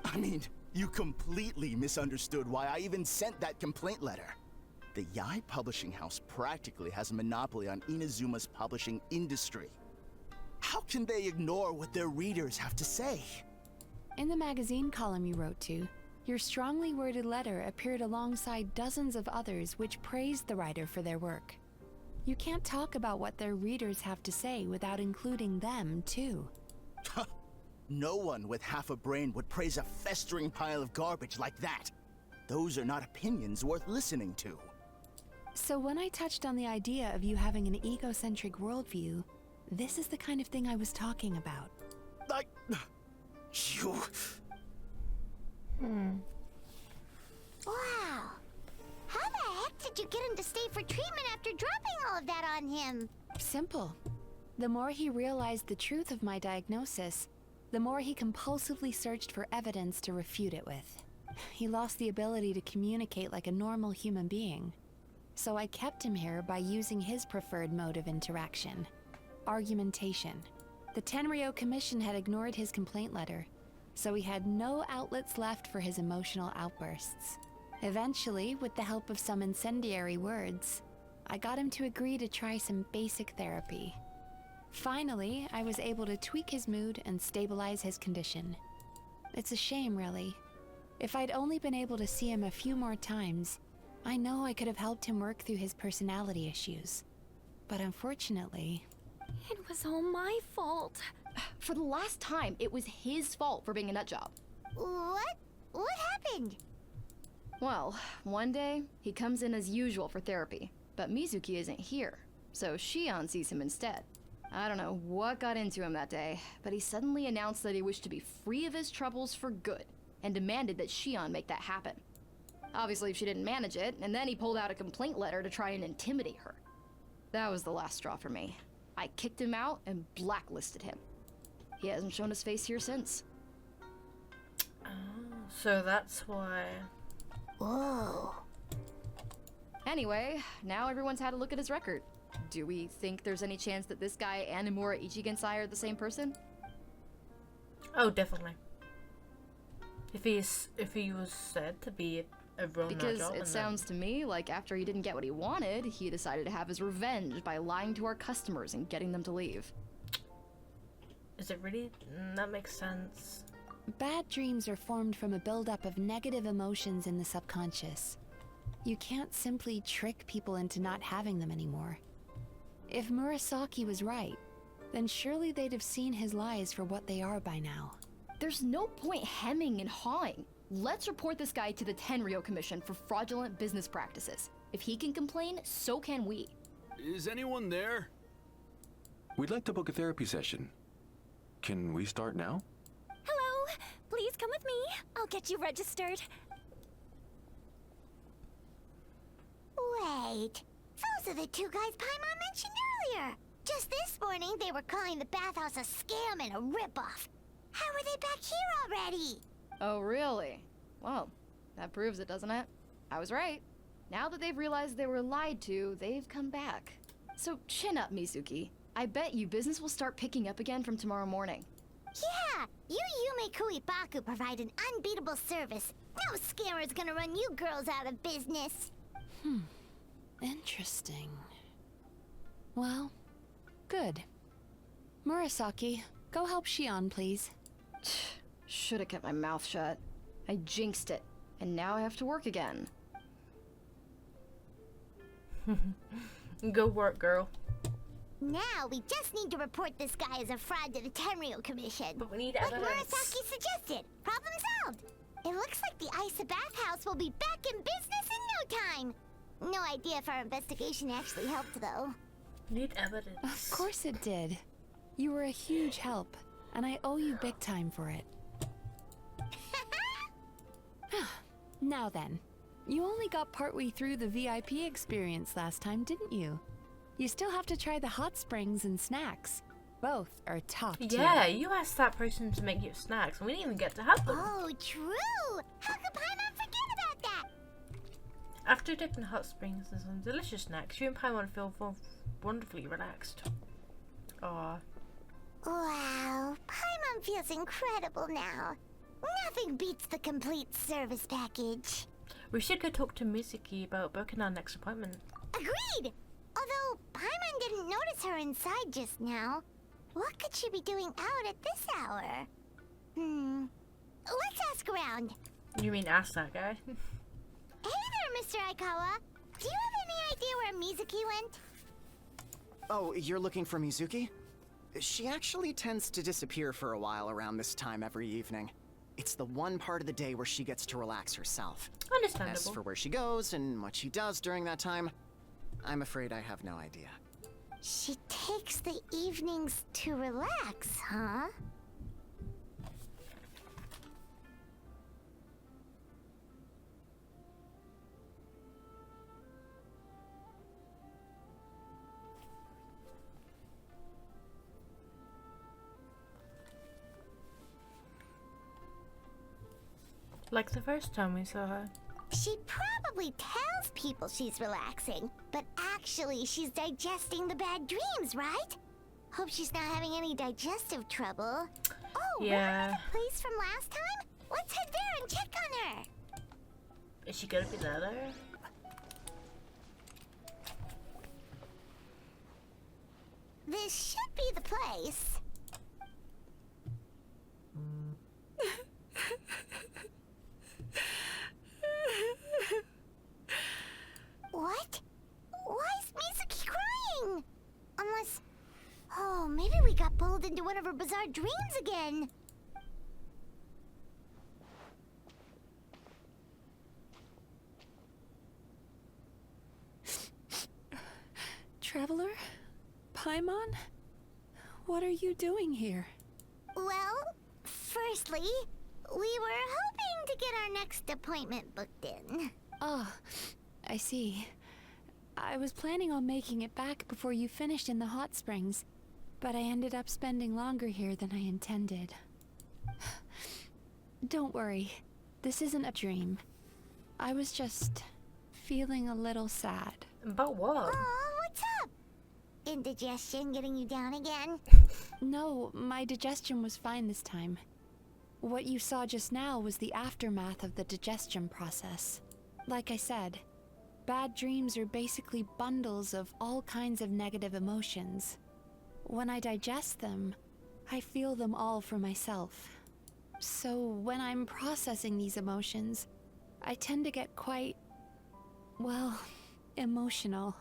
I mean, you completely misunderstood why I even sent that complaint letter. The Yae publishing house practically has a monopoly on Inazuma's publishing industry. How can they ignore what their readers have to say? In the magazine column you wrote to, your strongly worded letter appeared alongside dozens of others which praised the writer for their work. You can't talk about what their readers have to say without including them, too. No one with half a brain would praise a festering pile of garbage like that. Those are not opinions worth listening to. So when I touched on the idea of you having an egocentric worldview, this is the kind of thing I was talking about. You... Wow. How the heck did you get him to stay for treatment after dropping all of that on him? Simple. The more he realized the truth of my diagnosis, the more he compulsively searched for evidence to refute it with. He lost the ability to communicate like a normal human being. So I kept him here by using his preferred mode of interaction: argumentation. The Tenryou Commission had ignored his complaint letter, so he had no outlets left for his emotional outbursts. Eventually, with the help of some incendiary words, I got him to agree to try some basic therapy. Finally, I was able to tweak his mood and stabilize his condition. It's a shame, really. If I'd only been able to see him a few more times, I know I could have helped him work through his personality issues. But unfortunately... It was all my fault. For the last time, it was his fault for being a nutjob. What? What happened? Well, one day, he comes in as usual for therapy, but Mizuki isn't here, so Shion sees him instead. I don't know what got into him that day, but he suddenly announced that he wished to be free of his troubles for good, and demanded that Shion make that happen. Obviously, she didn't manage it, and then he pulled out a complaint letter to try and intimidate her. That was the last straw for me. I kicked him out and blacklisted him. He hasn't shown his face here since. Oh, so that's why. Whoa. Anyway, now everyone's had a look at his record. Do we think there's any chance that this guy and Imura Ichigensai are the same person? Oh, definitely. If he was said to be a real Because nutjob, it sounds to me like after he didn't get what he wanted, he decided to have his revenge by lying to our customers and getting them to leave. Is it really? That makes sense. Bad dreams are formed from a buildup of negative emotions in the subconscious. You can't simply trick people into not having them anymore. If Murasaki was right, then surely they'd have seen his lies for what they are by now. There's no point hemming and hawing. Let's report this guy to the Tenryou Commission for fraudulent business practices. If he can complain, so can we. Is anyone there? We'd like to book a therapy session. Can we start now? Hello, please come with me. I'll get you registered. Wait, those are the two guys Paimon mentioned earlier. Just this morning, they were calling the bathhouse a scam and a ripoff. How are they back here already? Oh, really? Well, that proves it, doesn't it? I was right. Now that they've realized they were lied to, they've come back. So chin up, Mizuki. I bet you business will start picking up again from tomorrow morning. Yeah, you Yume Baku provide an unbeatable service. No scammer's gonna run you girls out of business. Interesting. Well, good. Murasaki, go help Shion, please. Should have kept my mouth shut. I jinxed it, and now I have to work again. Go work, girl. Now we just need to report this guy as a fraud to the Tenryo Commission. But we need like evidence. Murasaki suggested. Problem solved. It looks like the Isa bathhouse will be back in business in no time. No idea if our investigation actually helped, though. Need evidence. Of course it did. You were a huge help, and I owe you big time for it. Now then, you only got partway through the VIP experience last time, didn't you? You still have to try the hot springs and snacks. Both are top tier. Yeah, you asked that person to make you snacks, and we didn't even get to have them. Oh, true! How could Paimon forget about that? After taking the hot springs and some delicious snacks, you and Paimon feel wonderfully relaxed. Aww. Wow, Paimon feels incredible now. Nothing beats the complete service package. We should go talk to Mizuki about booking our next appointment. Agreed! Although, Paimon didn't notice her inside just now. What could she be doing out at this hour? Let's ask around. You mean ask that guy? Hey there, Mr. Aikawa. Do you have any idea where Mizuki went? Oh, you're looking for Mizuki? She actually tends to disappear for a while around this time every evening. It's the one part of the day where she gets to relax herself. Understandable. As for where she goes and what she does during that time, I'm afraid I have no idea. She takes the evenings to relax, huh? Like the first time we saw her. She probably tells people she's relaxing, but actually she's digesting the bad dreams, right? Hope she's not having any digestive trouble. Oh, yeah. Remember the place from last time? Let's head there and check on her. Is she gonna be there? This should be the place. What? Why is Mizuki crying? Unless... Oh, maybe we got pulled into one of her bizarre dreams again. Traveler? Paimon? What are you doing here? Well, firstly, we were hoping to get our next appointment booked in. Oh, I see. I was planning on making it back before you finished in the hot springs, but I ended up spending longer here than I intended. Don't worry, this isn't a dream. I was just feeling a little sad. About what? Oh, what's up? Indigestion getting you down again? No, my digestion was fine this time. What you saw just now was the aftermath of the digestion process. Like I said, bad dreams are basically bundles of all kinds of negative emotions. When I digest them, I feel them all for myself. So when I'm processing these emotions, I tend to get quite, well, emotional.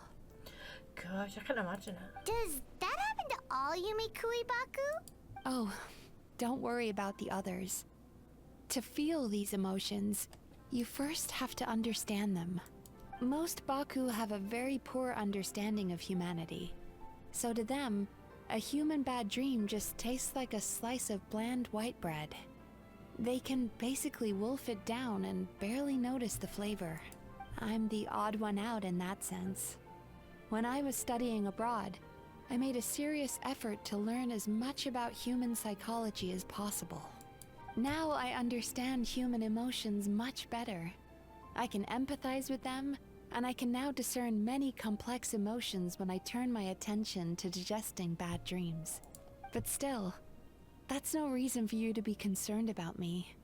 Gosh, I can imagine it. Does that happen to all Yume Baku? Oh, don't worry about the others. To feel these emotions, you first have to understand them. Most Baku have a very poor understanding of humanity. So to them, a human bad dream just tastes like a slice of bland white bread. They can basically wolf it down and barely notice the flavor. I'm the odd one out in that sense. When I was studying abroad, I made a serious effort to learn as much about human psychology as possible. Now I understand human emotions much better. I can empathize with them, and I can now discern many complex emotions when I turn my attention to digesting bad dreams. But still, that's no reason for you to be concerned about me.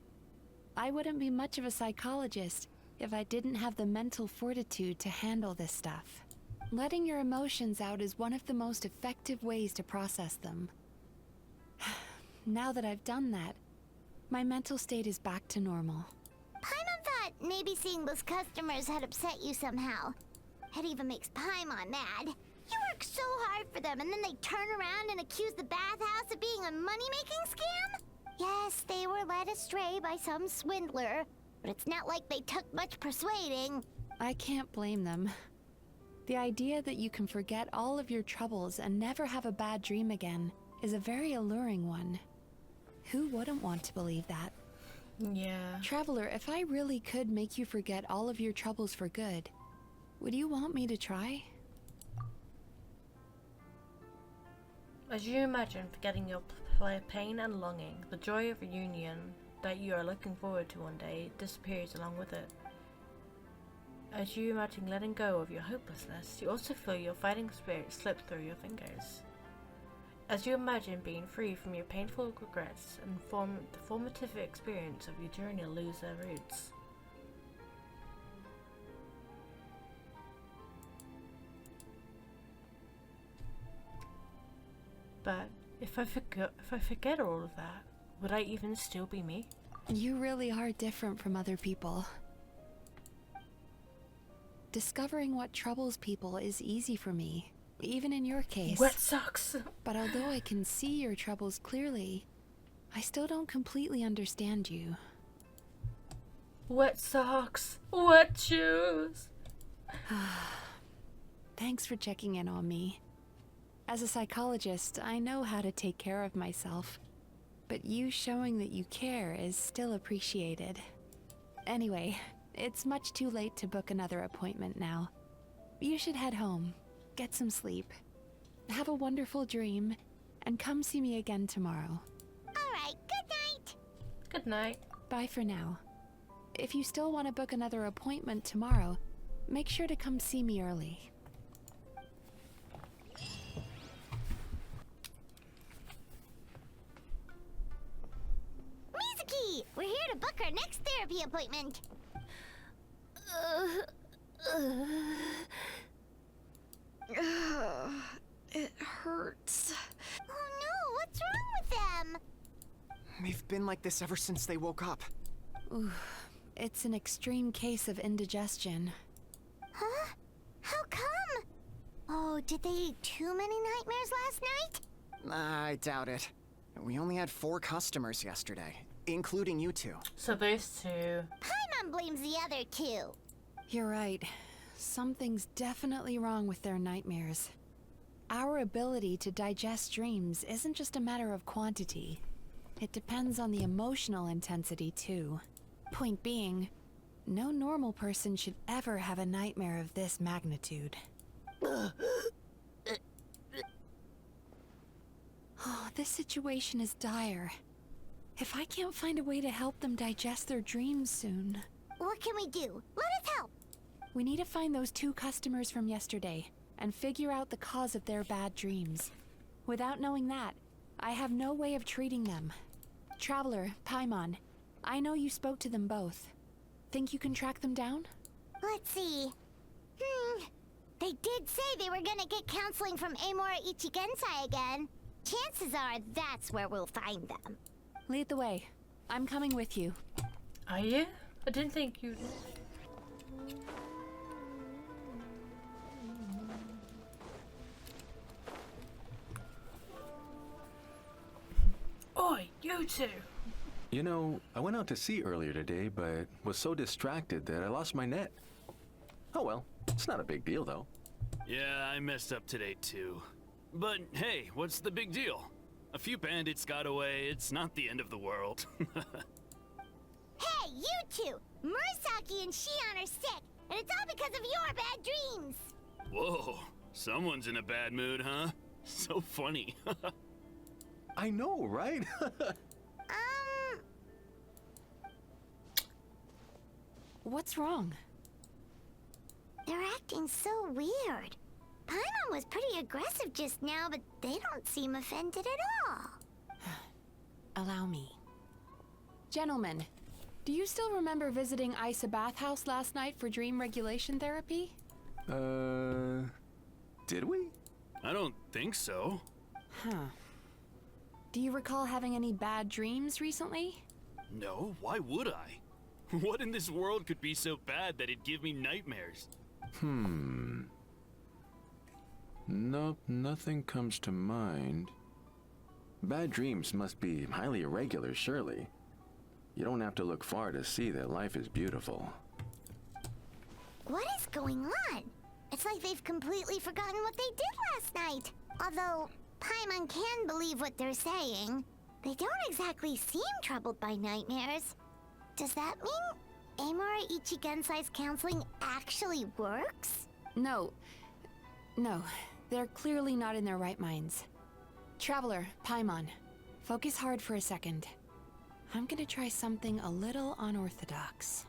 I wouldn't be much of a psychologist if I didn't have the mental fortitude to handle this stuff. Letting your emotions out is one of the most effective ways to process them. Now that I've done that, my mental state is back to normal. Paimon thought maybe seeing those customers had upset you somehow. It even makes Paimon mad. You work so hard for them, and then they turn around and accuse the bathhouse of being a money-making scam? Yes, they were led astray by some swindler, but it's not like they took much persuading. I can't blame them. The idea that you can forget all of your troubles and never have a bad dream again is a very alluring one. Who wouldn't want to believe that? Yeah. Traveler, if I really could make you forget all of your troubles for good, would you want me to try? As you imagine forgetting your pain and longing, the joy of reunion that you are looking forward to one day disappears along with it. As you imagine letting go of your hopelessness, you also feel your fighting spirit slip through your fingers. As you imagine being free from your painful regrets and the formative experience of your journey lose their roots. But if I forget all of that, would I even still be me? You really are different from other people. Discovering what troubles people is easy for me, even in your case. Wet socks! But although I can see your troubles clearly, I still don't completely understand you. Wet socks! Wet shoes! Thanks for checking in on me. As a psychologist, I know how to take care of myself, but you showing that you care is still appreciated. Anyway, it's much too late to book another appointment now. You should head home, get some sleep, have a wonderful dream, and come see me again tomorrow. Alright, good night! Good night. Bye for now. If you still want to book another appointment tomorrow, make sure to come see me early. Mizuki! We're here to book our next therapy appointment. It hurts. Oh no, what's wrong with them? They've been like this ever since they woke up. Ooh, it's an extreme case of indigestion. Huh? How come? Oh, did they eat too many nightmares last night? I doubt it. We only had 4 customers yesterday, including you 2. So those two. Paimon blames the other 2. You're right. Something's definitely wrong with their nightmares. Our ability to digest dreams isn't just a matter of quantity. It depends on the emotional intensity, too. Point being, no normal person should ever have a nightmare of this magnitude. Oh, this situation is dire. If I can't find a way to help them digest their dreams soon... What can we do? Let us help! We need to find those 2 customers from yesterday and figure out the cause of their bad dreams. Without knowing that, I have no way of treating them. Traveler, Paimon, I know you spoke to them both. Think you can track them down? Let's see. They did say they were gonna get counseling from Amora Ichigensai again. Chances are that's where we'll find them. Lead the way. I'm coming with you. Are you? I didn't think you... Oi, you two! You know, I went out to sea earlier today, but was so distracted that I lost my net. Oh well, it's not a big deal though. Yeah, I messed up today too. But hey, what's the big deal? A few bandits got away, it's not the end of the world. Hey, you two! Murasaki and Shion are sick, And it's all because of your bad dreams. Whoa, someone's in a bad mood, huh? So funny. I know, right? What's wrong? They're acting so weird. Paimon was pretty aggressive just now, but they don't seem offended at all. Allow me. Gentlemen, do you still remember visiting Isa Bathhouse last night for dream regulation therapy? Did we? I don't think so. Huh. Do you recall having any bad dreams recently? No, why would I? What in this world could be so bad that it'd give me nightmares? Nope, nothing comes to mind. Bad dreams must be highly irregular, surely. You don't have to look far to see that life is beautiful. What is going on? It's like they've completely forgotten what they did last night. Although Paimon can believe what they're saying, they don't exactly seem troubled by nightmares. Does that mean Amura Ichigensai's counseling actually works? No. No, they're clearly not in their right minds. Traveler, Paimon, focus hard for a second. I'm gonna try something a little unorthodox.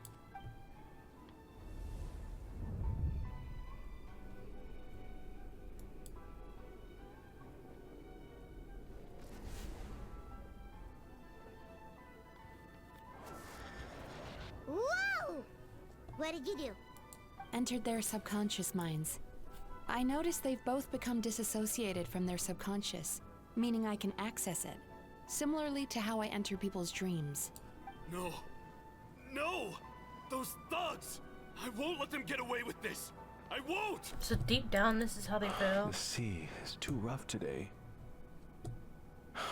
Whoa! What did you do? Entered their subconscious minds. I noticed they've both become disassociated from their subconscious, meaning I can access it, similarly to how I enter people's dreams. No. No! Those thugs! I won't let them get away with this! I won't! So deep down, this is how they feel. The sea is too rough today.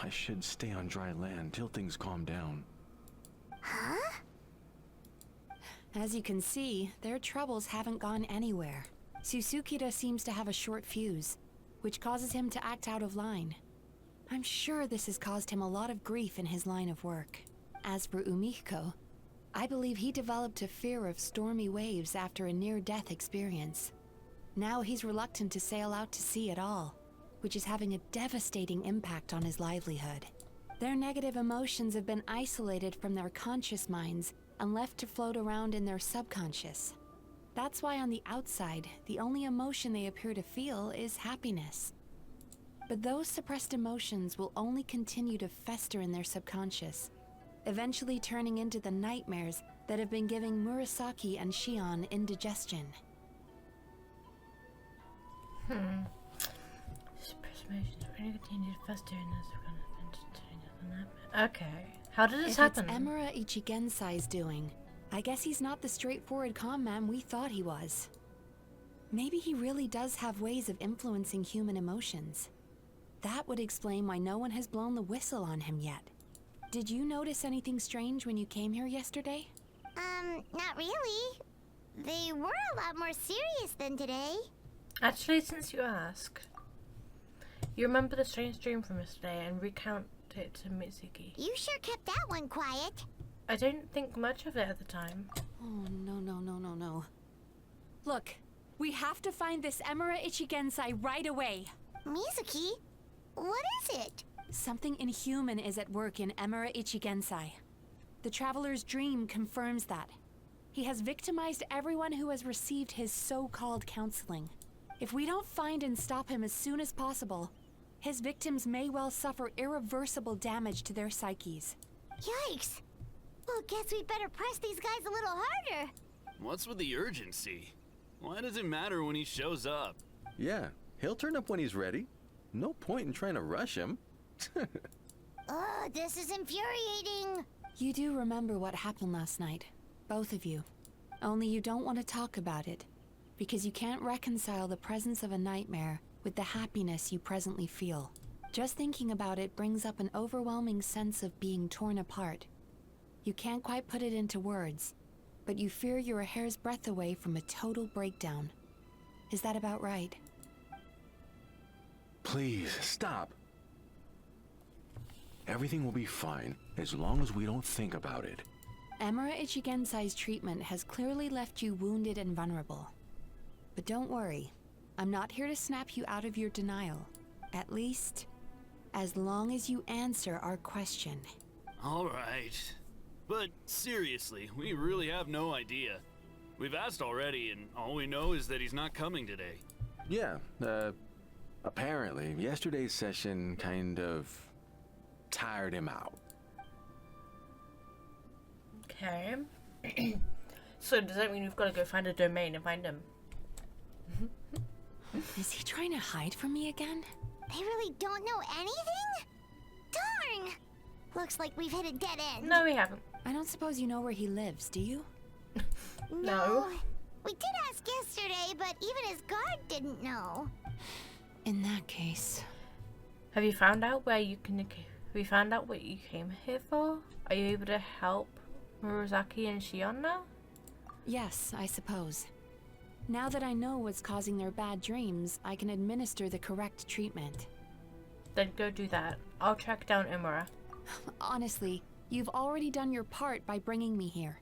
I should stay on dry land till things calm down. Huh? As you can see, their troubles haven't gone anywhere. Susukida seems to have a short fuse, which causes him to act out of line. I'm sure this has caused him a lot of grief in his line of work. As for Umihiko, I believe he developed a fear of stormy waves after a near-death experience. Now he's reluctant to sail out to sea at all, which is having a devastating impact on his livelihood. Their negative emotions have been isolated from their conscious minds and left to float around in their subconscious. That's why on the outside, the only emotion they appear to feel is happiness. But those suppressed emotions will only continue to fester in their subconscious, eventually turning into the nightmares that have been giving Murasaki and Shion indigestion. Suppressed emotions will continue to fester in the subconscious. Okay. How did this happen? If it's Emura Ichigensai's doing, I guess he's not the straightforward calm man we thought he was. Maybe he really does have ways of influencing human emotions. That would explain why no one has blown the whistle on him yet. Did you notice anything strange when you came here yesterday? Not really. They were a lot more serious than today. Actually, since you ask, you remember the strange dream from yesterday and recount it to Mizuki. You sure kept that one quiet. I don't think much of it at the time. Oh, no. Look, we have to find this Emura Ichigensai right away. Mizuki? What is it? Something inhuman is at work in Emura Ichigensai. The Traveler's dream confirms that. He has victimized everyone who has received his so-called counseling. If we don't find and stop him as soon as possible, his victims may well suffer irreversible damage to their psyches. Yikes! Well, guess we better press these guys a little harder. What's with the urgency? Why does it matter when he shows up? Yeah, he'll turn up when he's ready. No point in trying to rush him. Oh, this is infuriating. You do remember what happened last night, both of you. Only you don't want to talk about it, because you can't reconcile the presence of a nightmare with the happiness you presently feel. Just thinking about it brings up an overwhelming sense of being torn apart. You can't quite put it into words, but you fear you're a hair's breadth away from a total breakdown. Is that about right? Please, stop. Everything will be fine as long as we don't think about it. Emura Ichigensai's treatment has clearly left you wounded and vulnerable. But don't worry, I'm not here to snap you out of your denial. At least, as long as you answer our question. All right. But seriously, we really have no idea. We've asked already, and all we know is that he's not coming today. Yeah, apparently, yesterday's session kind of tired him out. Okay. So does that mean we've got to go find a domain and find him? Is he trying to hide from me again? They really don't know anything? Darn! Looks like we've hit a dead end. No, we haven't. I don't suppose you know where he lives, do you? No. We did ask yesterday, but even his guard didn't know. In that case... Have you found out where you can... Have you found out what you came here for? Are you able to help Murasaki and Shion now? Yes, I suppose. Now that I know what's causing their bad dreams, I can administer the correct treatment. Then go do that. I'll track down Imura. Honestly, you've already done your part by bringing me here.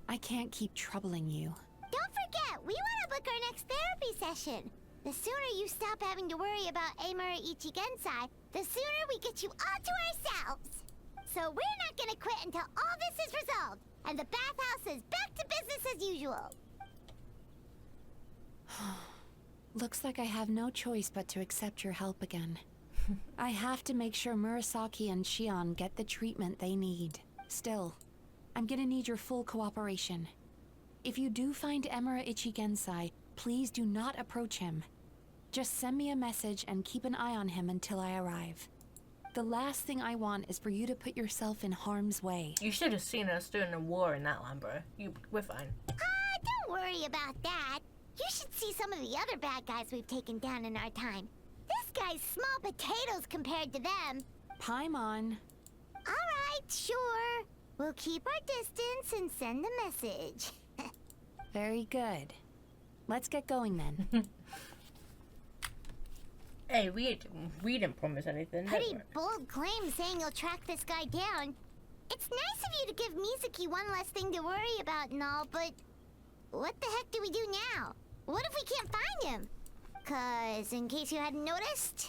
I can't keep troubling you. Don't forget, we want to book our next therapy session. The sooner you stop having to worry about Amura Ichigensai, the sooner we get you all to ourselves. So we're not gonna quit until all this is resolved, and the bathhouse is back to business as usual. Looks like I have no choice but to accept your help again. I have to make sure Murasaki and Shion get the treatment they need. Still, I'm gonna need your full cooperation. If you do find Emura Ichigensai, please do not approach him. Just send me a message and keep an eye on him until I arrive. The last thing I want is for you to put yourself in harm's way. You should have seen us doing a war in that land, bro. We're fine. Don't worry about that. You should see some of the other bad guys we've taken down in our time. This guy's small potatoes compared to them. Paimon. Alright, sure. We'll keep our distance and send the message. Very good. Let's get going then. Hey, we didn't promise anything. Pretty bold claim saying you'll track this guy down. It's nice of you to give Mizuki one less thing to worry about and all, but what the heck do we do now? What if we can't find him? 'Cause in case you hadn't noticed,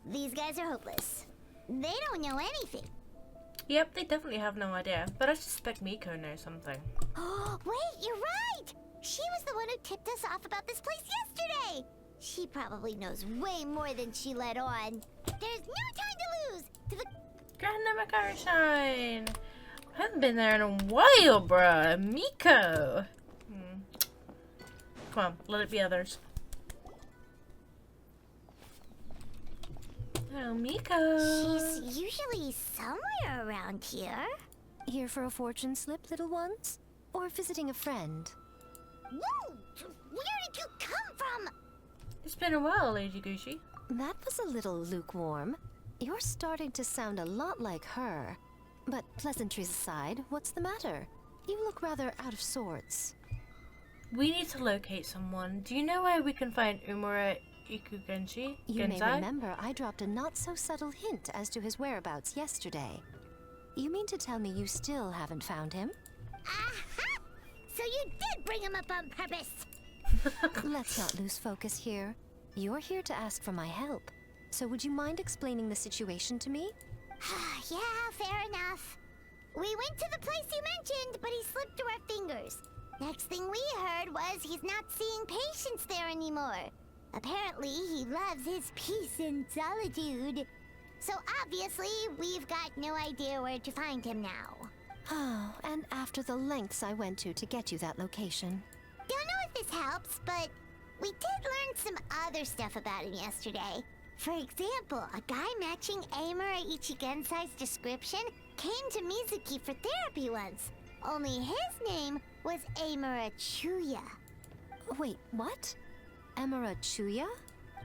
these guys are hopeless. They don't know anything. Yep, they definitely have no idea, but I suspect Miko knows something. Oh, wait, you're right! She was the one who tipped us off about this place yesterday! She probably knows way more than she let on. There's no time to lose! To the Grand Makari Shine! I haven't been there in a while, bruh. Miko! Come on, let it be others. Oh, Miko! She's usually somewhere around here. Here for a fortune slip, little ones? Or visiting a friend? Whoa! Where did you come from? It's been a while, Lady Gucci. That was a little lukewarm. You're starting to sound a lot like her. But pleasantries aside, what's the matter? You look rather out of sorts. We need to locate someone. Do you know where we can find Umura Ikugenshi? You may remember I dropped a not-so-subtle hint as to his whereabouts yesterday. You mean to tell me you still haven't found him? Aha! So you did bring him up on purpose! Let's not lose focus here. You're here to ask for my help. So would you mind explaining the situation to me? Yeah, fair enough. We went to the place you mentioned, but he slipped through our fingers. Next thing we heard was he's not seeing patients there anymore. Apparently, he loves his peace and solitude. So obviously, we've got no idea where to find him now. Oh, and after the lengths I went to get you that location. Don't know if this helps, but we did learn some other stuff about him yesterday. For example, a guy matching Amura Ichigensai's description came to Mizuki for therapy once. Only his name was Amura Chuya. Wait, what? Emura Chuya?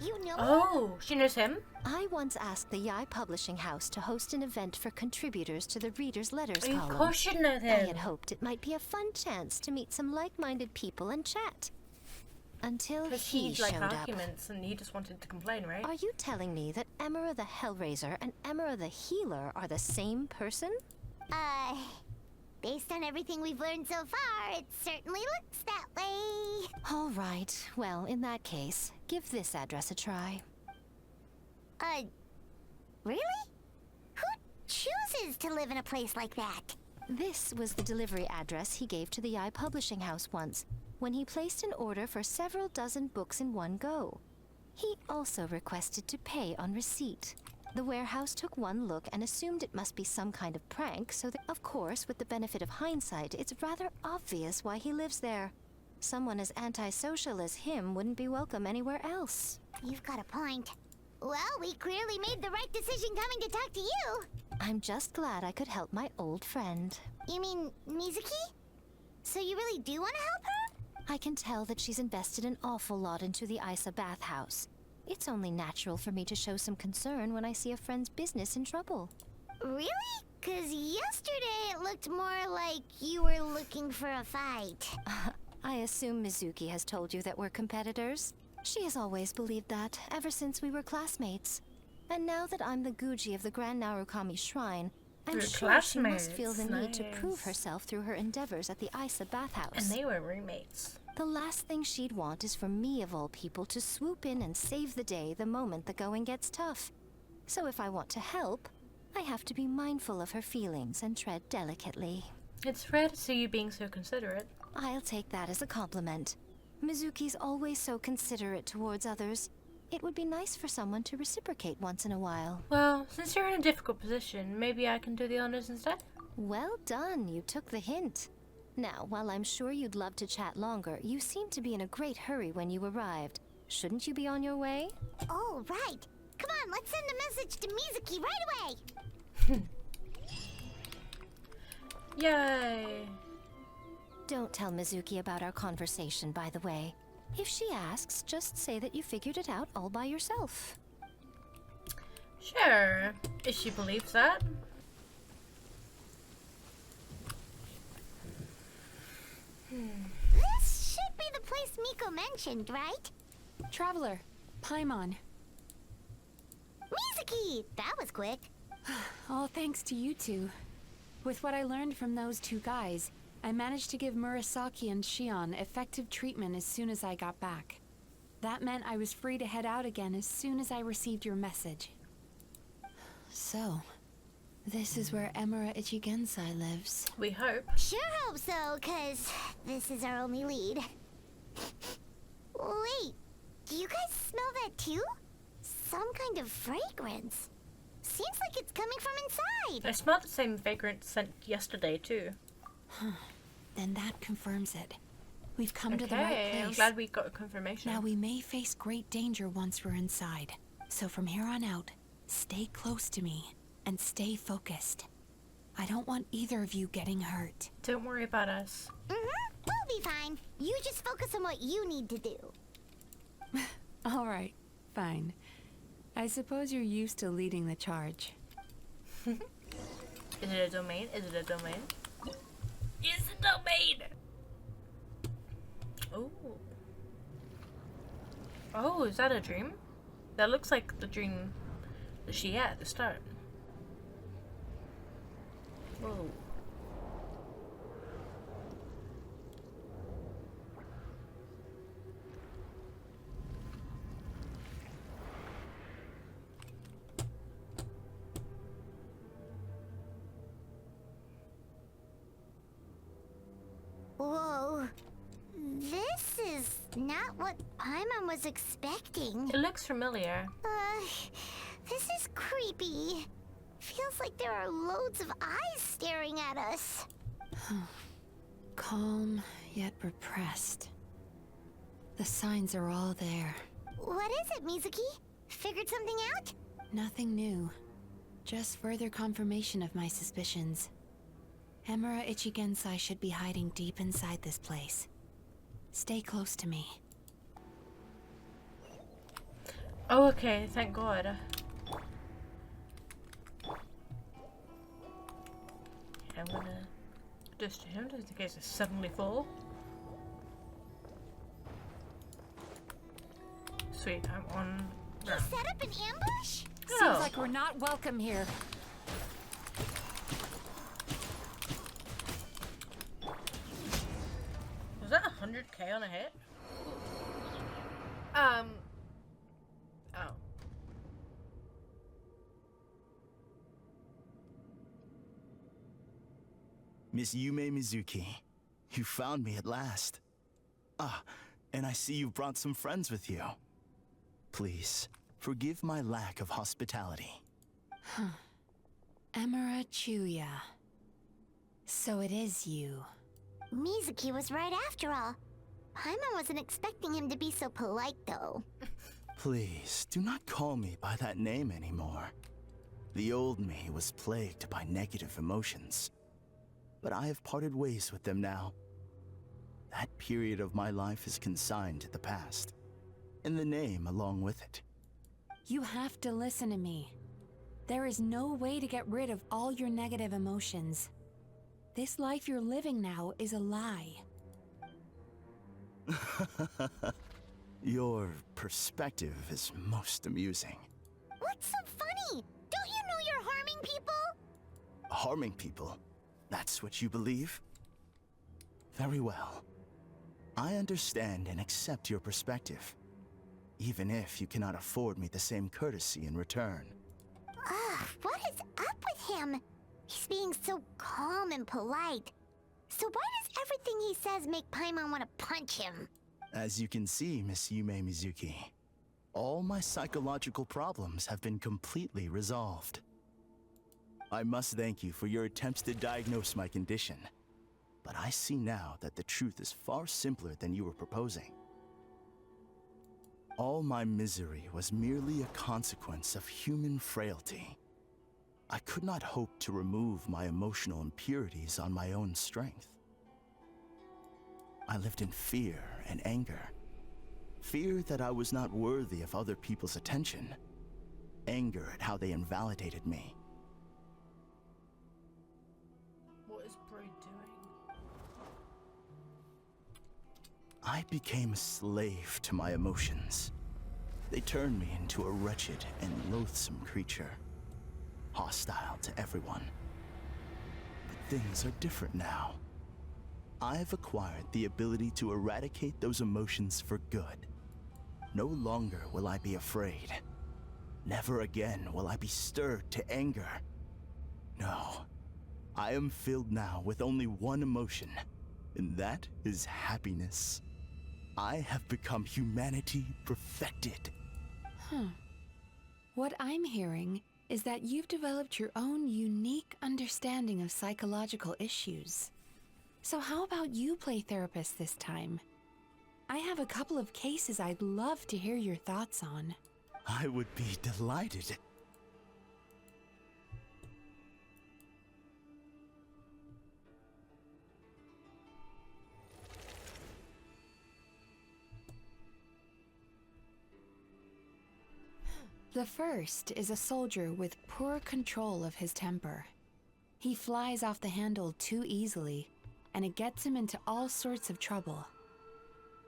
You know Oh, she knows him? I once asked the Yai Publishing House to host an event for contributors to the Reader's Letters Of column. course you know I him. had hoped it might be a fun chance to meet some like-minded people and chat. Until Because he he'd like showed up. arguments and he just wanted to complain, right? Are you telling me that Emura the Hellraiser and Emura the Healer are the same person? Based on everything we've learned so far, it certainly looks that way. All right. Well, in that case, give this address a try. Really? Who chooses to live in a place like that? This was the delivery address he gave to the publishing house once, when he placed an order for several dozen books in one go. He also requested to pay on receipt. The warehouse took one look and assumed it must be some kind of prank, so that, of course, with the benefit of hindsight, it's rather obvious why he lives there. Someone as antisocial as him wouldn't be welcome anywhere else. You've got a point. Well, we clearly made the right decision coming to talk to you. I'm just glad I could help my old friend. You mean Mizuki? So you really do want to help her? I can tell that she's invested an awful lot into the Isa bathhouse. It's only natural for me to show some concern when I see a friend's business in trouble. Really? 'Cause yesterday it looked more like you were looking for a fight. I assume Mizuki has told you that we're competitors. She has always believed that, ever since we were classmates. And now that I'm the Guji of the Grand Narukami Shrine, I'm sure she must feel the need to prove herself through her endeavors at the Isa bathhouse. And they were roommates. The last thing she'd want is for me, of all people, to swoop in and save the day the moment the going gets tough. So if I want to help, I have to be mindful of her feelings and tread delicately. It's rare to see you being so considerate. I'll take that as a compliment. Mizuki's always so considerate towards others. It would be nice for someone to reciprocate once in a while. Well, since you're in a difficult position, maybe I can do the honors instead? Well done, you took the hint. Now, while I'm sure you'd love to chat longer, you seemed to be in a great hurry when you arrived. Shouldn't you be on your way? Oh, right. Come on, let's send a message to Mizuki right away. Yay. Don't tell Mizuki about our conversation, by the way. If she asks, just say that you figured it out all by yourself. Sure, if she believes that. This should be the place Miko mentioned, right? Traveler, Paimon. Mizuki! That was quick. All thanks to you two. With what I learned from those two guys, I managed to give Murasaki and Shion effective treatment as soon as I got back. That meant I was free to head out again as soon as I received your message. So, this is where Emura Ichigensai lives. We hope. Sure hope so, 'cause this is our only lead. Wait, do you guys smell that too? Some kind of fragrance. Seems like it's coming from inside. I smelled the same fragrance scent yesterday too. Then that confirms it. We've come to the right place. I'm glad we got a confirmation. Now we may face great danger once we're inside. So from here on out, stay close to me and stay focused. I don't want either of you getting hurt. Don't worry about us. We'll be fine. You just focus on what you need to do. All right, fine. I suppose you're used to leading the charge. Is it a domain? Is it a domain? It's a domain! Oh. Oh, is that a dream? That looks like the dream that she had at the start. Whoa. Whoa. This is not what Paimon was expecting. It looks familiar. This is creepy. Feels like there are loads of eyes staring at us. Calm, yet repressed. The signs are all there. What is it, Mizuki? Figured something out? Nothing new. Just further confirmation of my suspicions. Emura Ichigensai should be hiding deep inside this place. Stay close to me. Oh, okay, thank God. I'm gonna just to him just in case it's suddenly full. Sweet, I'm on. You set up an ambush? Oh. Seems like we're not welcome here. 100k on a hit? Oh. Miss Yumemezuki, you found me at last. Ah, and I see you've brought some friends with you. Please, forgive my lack of hospitality. Emera Chuya. So it is you. Mizuki was right after all. Paimon wasn't expecting him to be so polite, though. Please, do not call me by that name anymore. The old me was plagued by negative emotions. But I have parted ways with them now. That period of my life is consigned to the past, and the name along with it. You have to listen to me. There is no way to get rid of all your negative emotions. This life you're living now is a lie. Your perspective is most amusing. What's so funny? Don't you know you're harming people? Harming people? That's what you believe? Very well. I understand and accept your perspective, even if you cannot afford me the same courtesy in return. Ugh, what is up with him? He's being so calm and polite. So why does everything he says make Paimon want to punch him? As you can see, Miss Yumemezuki, all my psychological problems have been completely resolved. I must thank you for your attempts to diagnose my condition, but I see now that the truth is far simpler than you were proposing. All my misery was merely a consequence of human frailty. I could not hope to remove my emotional impurities on my own strength. I lived in fear and anger. Fear that I was not worthy of other people's attention. Anger at how they invalidated me. What is Bro doing? I became a slave to my emotions. They turned me into a wretched and loathsome creature. Hostile to everyone. But things are different now. I've acquired the ability to eradicate those emotions for good. No longer will I be afraid. Never again will I be stirred to anger. No, I am filled now with only one emotion, and that is happiness. I have become humanity perfected. What I'm hearing is that you've developed your own unique understanding of psychological issues. So how about you play therapist this time? I have a couple of cases I'd love to hear your thoughts on. I would be delighted. The first is a soldier with poor control of his temper. He flies off the handle too easily, and it gets him into all sorts of trouble.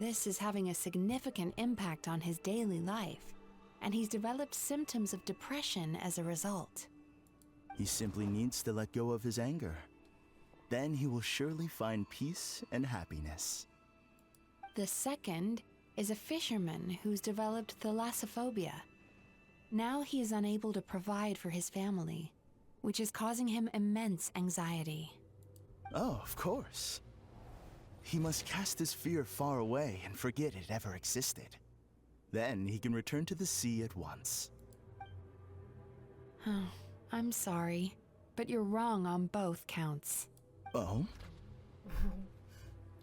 This is having a significant impact on his daily life, and he's developed symptoms of depression as a result. He simply needs to let go of his anger. Then he will surely find peace and happiness. The second is a fisherman who's developed thalassophobia. Now he is unable to provide for his family, which is causing him immense anxiety. Oh, of course. He must cast his fear far away and forget it ever existed. Then he can return to the sea at once. I'm sorry, but you're wrong on both counts. Oh?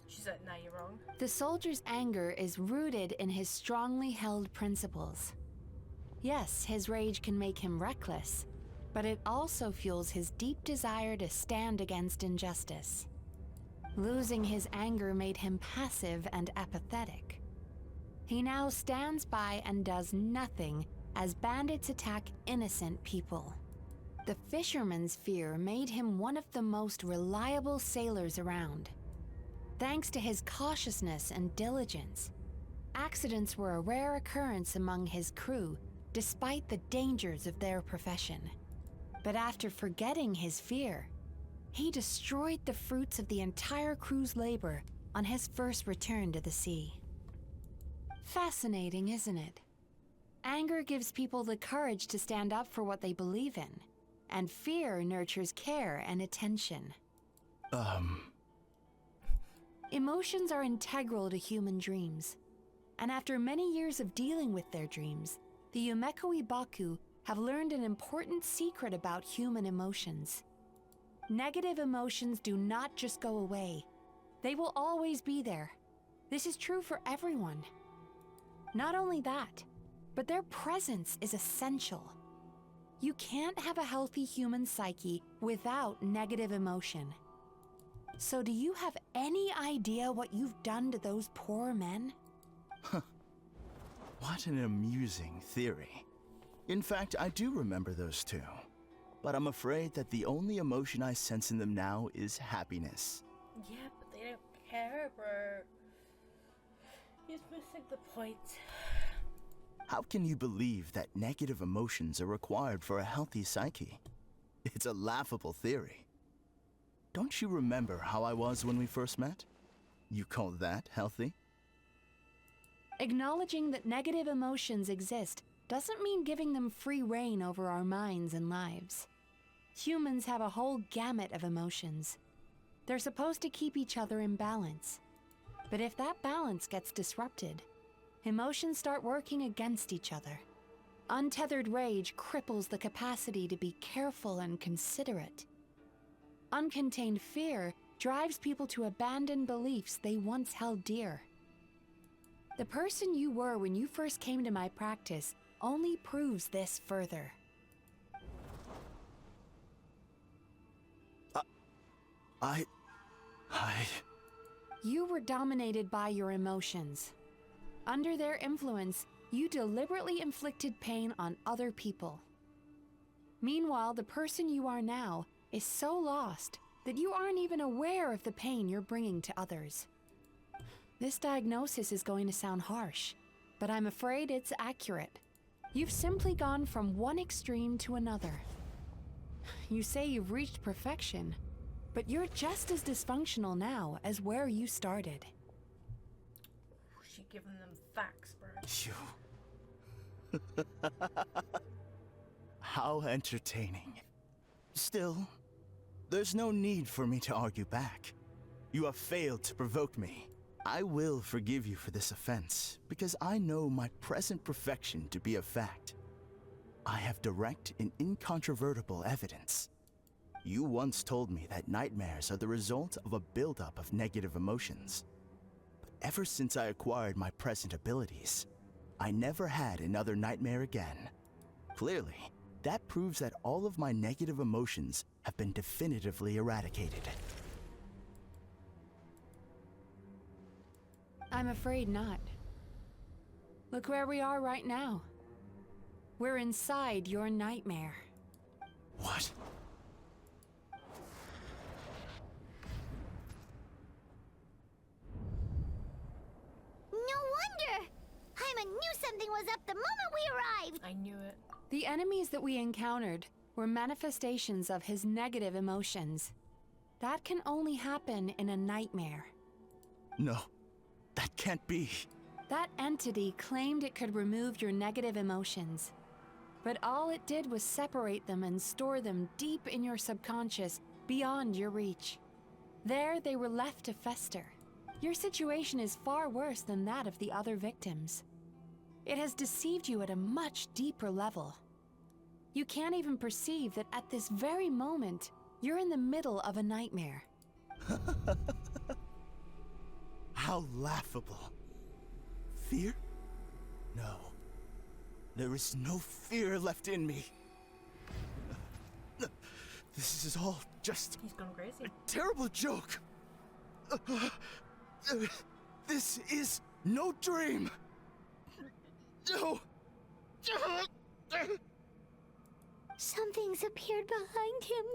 She said, "No, you're wrong." The soldier's anger is rooted in his strongly held principles. Yes, his rage can make him reckless, but it also fuels his deep desire to stand against injustice. Losing his anger made him passive and apathetic. He now stands by and does nothing as bandits attack innocent people. The fisherman's fear made him one of the most reliable sailors around. Thanks to his cautiousness and diligence, accidents were a rare occurrence among his crew despite the dangers of their profession. But after forgetting his fear, he destroyed the fruits of the entire crew's labor on his first return to the sea. Fascinating, isn't it? Anger gives people the courage to stand up for what they believe in, and fear nurtures care and attention. Emotions are integral to human dreams, and after many years of dealing with their dreams, the Yumekoi Baku have learned an important secret about human emotions. Negative emotions do not just go away. They will always be there. This is true for everyone. Not only that, but their presence is essential. You can't have a healthy human psyche without negative emotion. So do you have any idea what you've done to those poor men? What an amusing theory. In fact, I do remember those two. But I'm afraid that the only emotion I sense in them now is happiness. Yeah, but they don't care, bro. He's missing the point. How can you believe that negative emotions are required for a healthy psyche? It's a laughable theory. Don't you remember how I was when we first met? You call that healthy? Acknowledging that negative emotions exist doesn't mean giving them free rein over our minds and lives. Humans have a whole gamut of emotions. They're supposed to keep each other in balance. But if that balance gets disrupted, emotions start working against each other. Untethered rage cripples the capacity to be careful and considerate. Uncontained fear drives people to abandon beliefs they once held dear. The person you were when you first came to my practice only proves this further. You were dominated by your emotions. Under their influence, you deliberately inflicted pain on other people. Meanwhile, the person you are now is so lost that you aren't even aware of the pain you're bringing to others. This diagnosis is going to sound harsh, but I'm afraid it's accurate. You've simply gone from one extreme to another. You say you've reached perfection, but you're just as dysfunctional now as where you started. She giving them facts, bro. How entertaining. Still, there's no need for me to argue back. You have failed to provoke me. I will forgive you for this offense, because I know my present perfection to be a fact. I have direct and incontrovertible evidence. You once told me that nightmares are the result of a buildup of negative emotions. But ever since I acquired my present abilities, I never had another nightmare again. Clearly, that proves that all of my negative emotions have been definitively eradicated. I'm afraid not. Look where we are right now. We're inside your nightmare. What? No wonder! Hyman knew something was up the moment we arrived! I knew it. The enemies that we encountered were manifestations of his negative emotions. That can only happen in a nightmare. No, that can't be. That entity claimed it could remove your negative emotions. But all it did was separate them and store them deep in your subconscious, beyond your reach. There they were left to fester. Your situation is far worse than that of the other victims. It has deceived you at a much deeper level. You can't even perceive that at this very moment, you're in the middle of a nightmare. How laughable. Fear? No. There is no fear left in me. This is all just He's gone crazy. a terrible joke. This is no dream. No. Something's appeared behind him.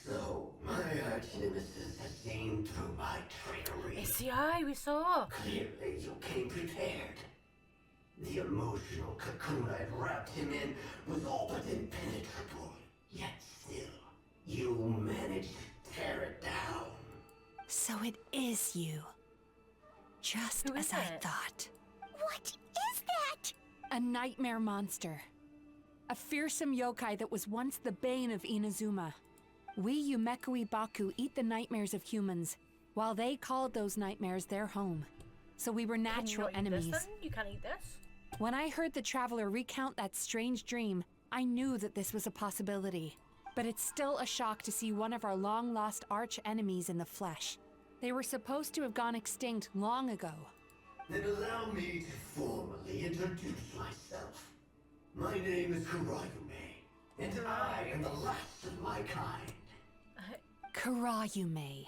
So, my arch-nemesis has seen through my trickery. It's the eye we saw. Clearly, you came prepared. The emotional cocoon I'd wrapped him in was all but impenetrable. Yet still, you managed to tear it down. So it is you. Just Who is as I it? thought. What is that? A nightmare monster. A fearsome yokai that was once the bane of Inazuma. We yumemezuki eat the nightmares of humans, while they called those nightmares their home. So we were natural Can you not eat enemies. this then? You can't eat this? When I heard the traveler recount that strange dream, I knew that this was a possibility. But it's still a shock to see one of our long-lost arch-enemies in the flesh. They were supposed to have gone extinct long ago. Then allow me to formally introduce myself. My name is Kurayume, and I am the last of my kind. Kurayume.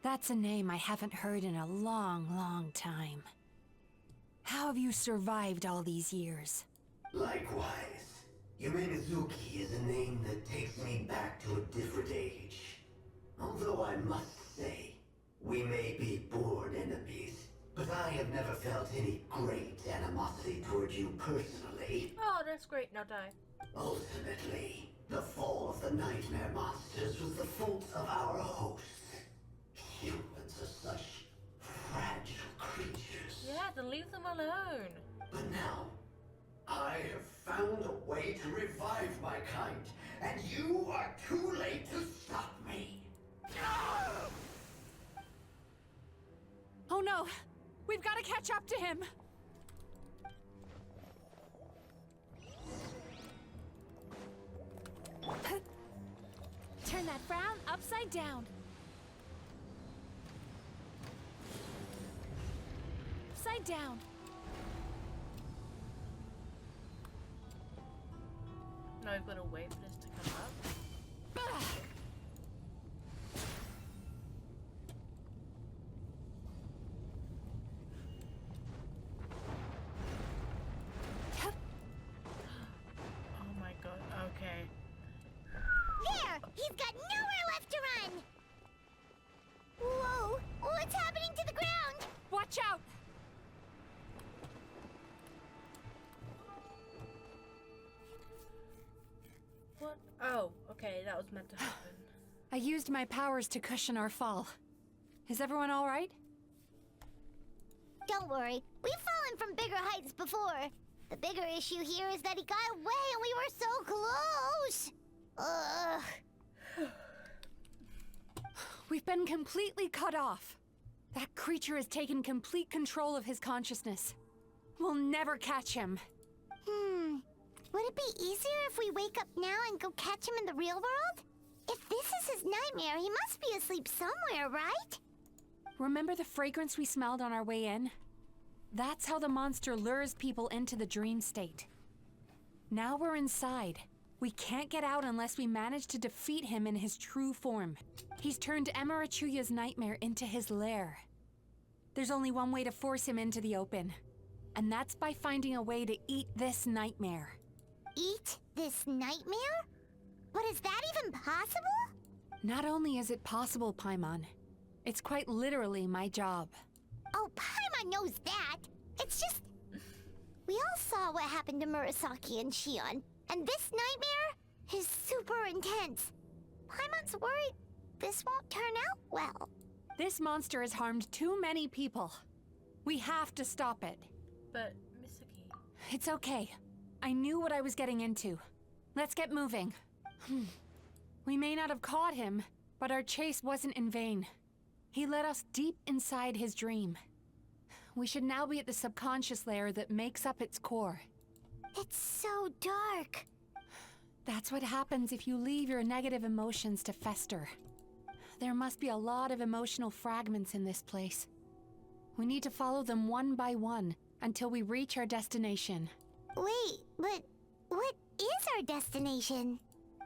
That's a name I haven't heard in a long, long time. How have you survived all these years? Likewise, Yumemezuki is a name that takes me back to a different age. Although I must say, we may be born enemies, but I have never felt any great animosity toward you personally. Oh, that's great. Now die. Ultimately, the fall of the nightmare monsters was the fault of our hosts. Humans are such fragile creatures. Yeah, then leave them alone. But now, I have found a way to revive my kind, and you are too late to stop me. Oh no! We've got to catch up to him! Turn that frown upside down. Upside down. No, I've got to wait for this to come up. Oh my god, okay. There! He's got nowhere left to run! Whoa! What's happening to the ground? Watch out! What? Oh, okay, that was meant to happen. I used my powers to cushion our fall. Is everyone all right? Don't worry, we've fallen from bigger heights before. The bigger issue here is that he got away and we were so close! Ugh. We've been completely cut off. That creature has taken complete control of his consciousness. We'll never catch him. Would it be easier if we wake up now and go catch him in the real world? If this is his nightmare, he must be asleep somewhere, right? Remember the fragrance we smelled on our way in? That's how the monster lures people into the dream state. Now we're inside. We can't get out unless we manage to defeat him in his true form. He's turned Emirachuya's nightmare into his lair. There's only one way to force him into the open, and that's by finding a way to eat this nightmare. Eat this nightmare? But is that even possible? Not only is it possible, Paimon, it's quite literally my job. Oh, Paimon knows that. It's just... We all saw what happened to Murasaki and Shion, and this nightmare is super intense. Paimon's worried this won't turn out well. This monster has harmed too many people. We have to stop it. But, Mizuki... It's okay. I knew what I was getting into. Let's get moving. We may not have caught him, but our chase wasn't in vain. He led us deep inside his dream. We should now be at the subconscious layer that makes up its core. It's so dark. That's what happens if you leave your negative emotions to fester. There must be a lot of emotional fragments in this place. We need to follow them one by one until we reach our destination. Wait, but what is our destination?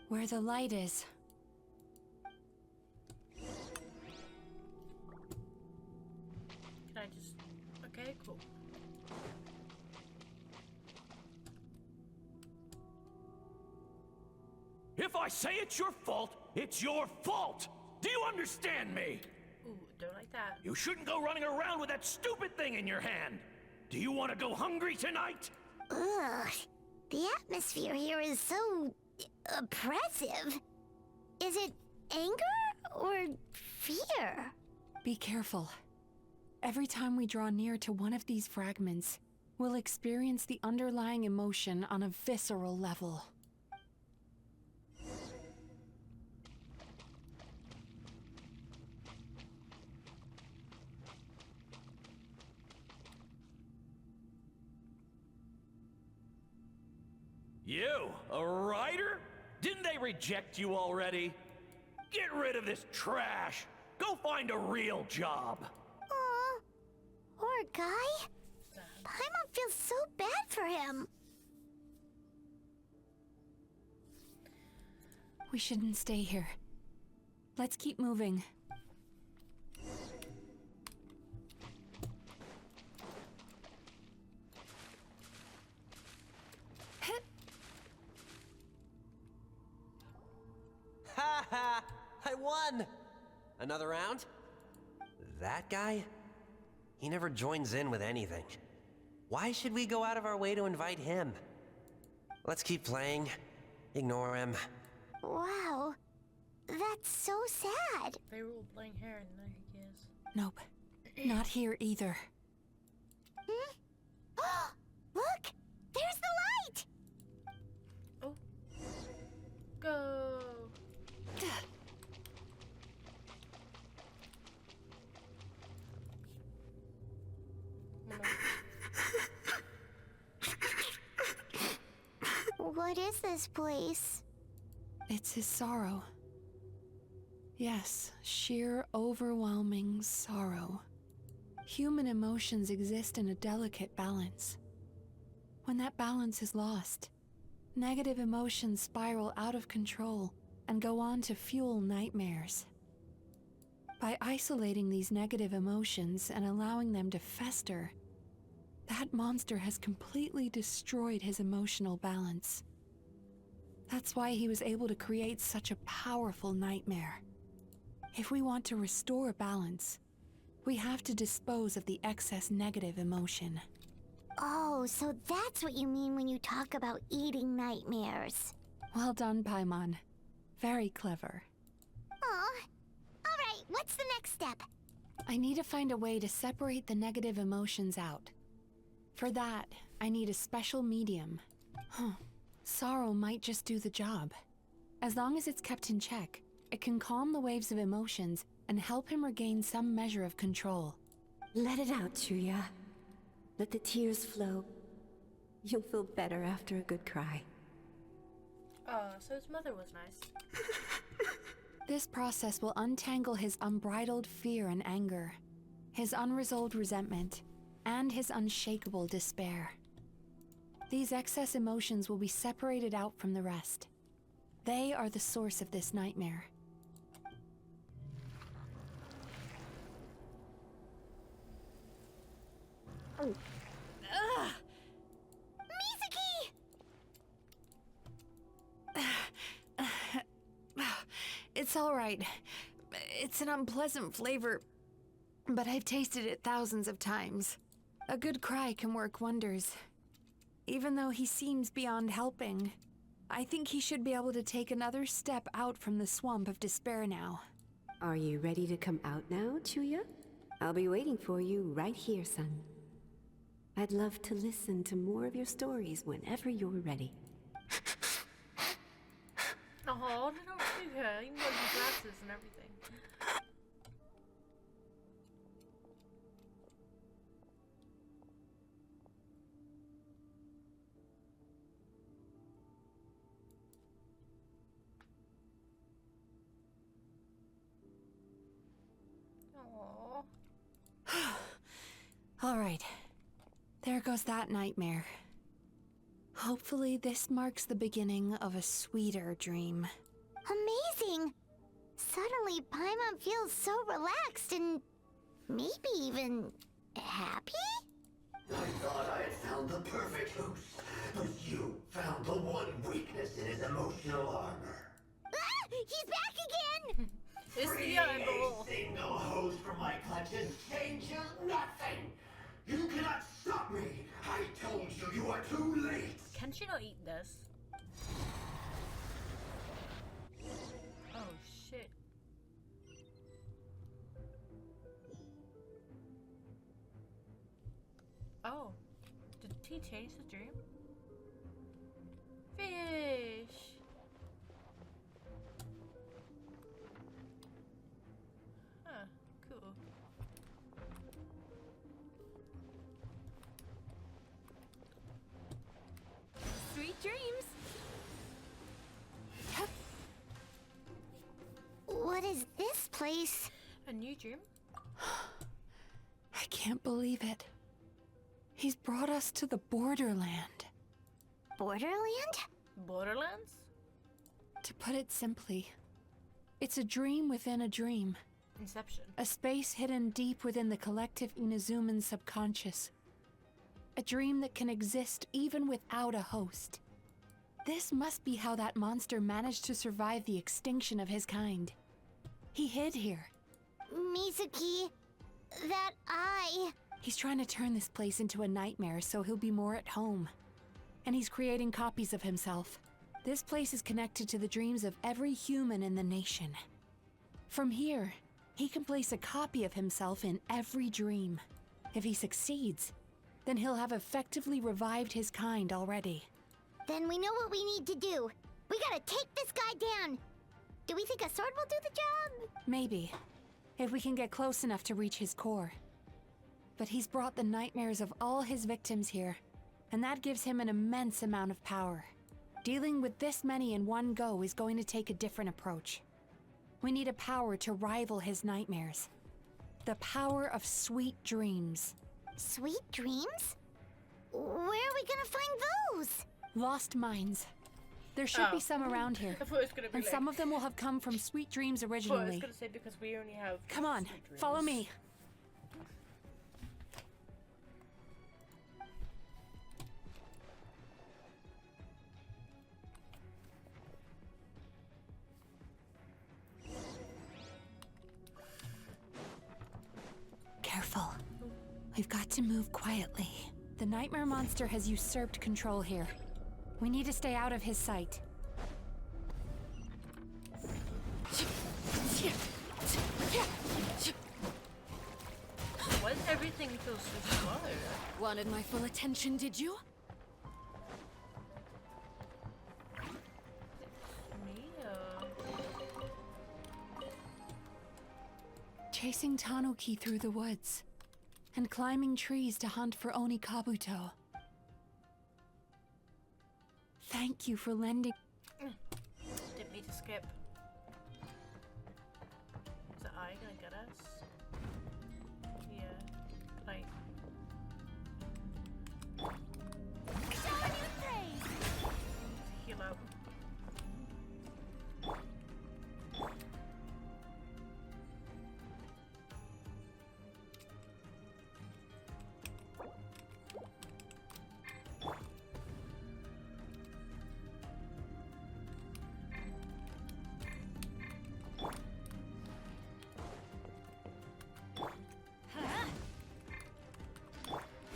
Where the light is. Can I just... Okay, cool. If I say it's your fault, it's your fault! Do you understand me? Ooh, don't like that. You shouldn't go running around with that stupid thing in your hand! Do you want to go hungry tonight? Ugh. The atmosphere here is so... oppressive. Is it anger or fear? Be careful. Every time we draw near to one of these fragments, we'll experience the underlying emotion on a visceral level. You, a writer? Didn't they reject you already? Get rid of this trash! Go find a real job! Aw, poor guy. Paimon feels so bad for him. We shouldn't stay here. Let's keep moving. Ha ha! I won! Another round? That guy? He never joins in with anything. Why should we go out of our way to invite him? Let's keep playing. Ignore him. Wow, that's so sad. They were all playing hair and now he cares. Nope. Not here either. Hmm? Look! There's the light! Oh. Go! What is this place? It's his sorrow. Yes, sheer overwhelming sorrow. Human emotions exist in a delicate balance. When that balance is lost, negative emotions spiral out of control and go on to fuel nightmares. By isolating these negative emotions and allowing them to fester, that monster has completely destroyed his emotional balance. That's why he was able to create such a powerful nightmare. If we want to restore balance, we have to dispose of the excess negative emotion. Oh, so that's what you mean when you talk about eating nightmares. Well done, Paimon. Very clever. Aw. Alright, what's the next step? I need to find a way to separate the negative emotions out. For that, I need a special medium. Sorrow might just do the job. As long as it's kept in check, it can calm the waves of emotions and help him regain some measure of control. Let it out, Chuya. Let the tears flow. You'll feel better after a good cry. Oh, so his mother was nice. This process will untangle his unbridled fear and anger, his unresolved resentment, and his unshakable despair. These excess emotions will be separated out from the rest. They are the source of this nightmare. Oh. Ugh! Mizuki! It's all right. It's an unpleasant flavor, but I've tasted it thousands of times. A good cry can work wonders. Even though he seems beyond helping, I think he should be able to take another step out from the swamp of despair now. Are you ready to come out now, Chuya? I'll be waiting for you right here, son. I'd love to listen to more of your stories whenever you're ready. Oh, they don't do her. Even got his glasses and everything. All right. There goes that nightmare. Hopefully this marks the beginning of a sweeter dream. Amazing! Suddenly, Paimon feels so relaxed and maybe even happy? I thought I had found the perfect host, but you found the one weakness in his emotional armor. Ah! He's back again! It's Free the eyeball. a single host from my clutches changes nothing. You cannot stop me. I told you you are too late. Can she not eat this? Oh shit. Oh, did he change the dream? Fish! Huh, cool. Sweet dreams! What is this place? A new dream? I can't believe it. He's brought us to the Borderland. Borderland? Borderlands? To put it simply, it's a dream within a dream. Inception. A space hidden deep within the collective Inazuman subconscious. A dream that can exist even without a host. This must be how that monster managed to survive the extinction of his kind. He hid here. Mizuki, that eye. He's trying to turn this place into a nightmare so he'll be more at home. And he's creating copies of himself. This place is connected to the dreams of every human in the nation. From here, he can place a copy of himself in every dream. If he succeeds, then he'll have effectively revived his kind already. Then we know what we need to do. We gotta take this guy down. Do we think a sword will do the job? Maybe, if we can get close enough to reach his core. But he's brought the nightmares of all his victims here, and that gives him an immense amount of power. Dealing with this many in one go is going to take a different approach. We need a power to rival his nightmares. The power of sweet dreams. Sweet dreams? Where are we gonna find those? Lost minds. There should be some around here. I thought it was gonna be and like... some of them will have come from sweet dreams I originally. was gonna say because we only have... Come on, sweet follow dreams. me. Careful. We've got to move quietly. The nightmare monster has usurped control here. We need to stay out of his sight. Why does everything feel so slow? Wanted my full attention, did you? Chasing Tanuki through the woods, and climbing trees to hunt for Oni Kabuto. Thank you for lending... Didn't mean to skip. Is the eye gonna get us? Yeah. Like... Heal up.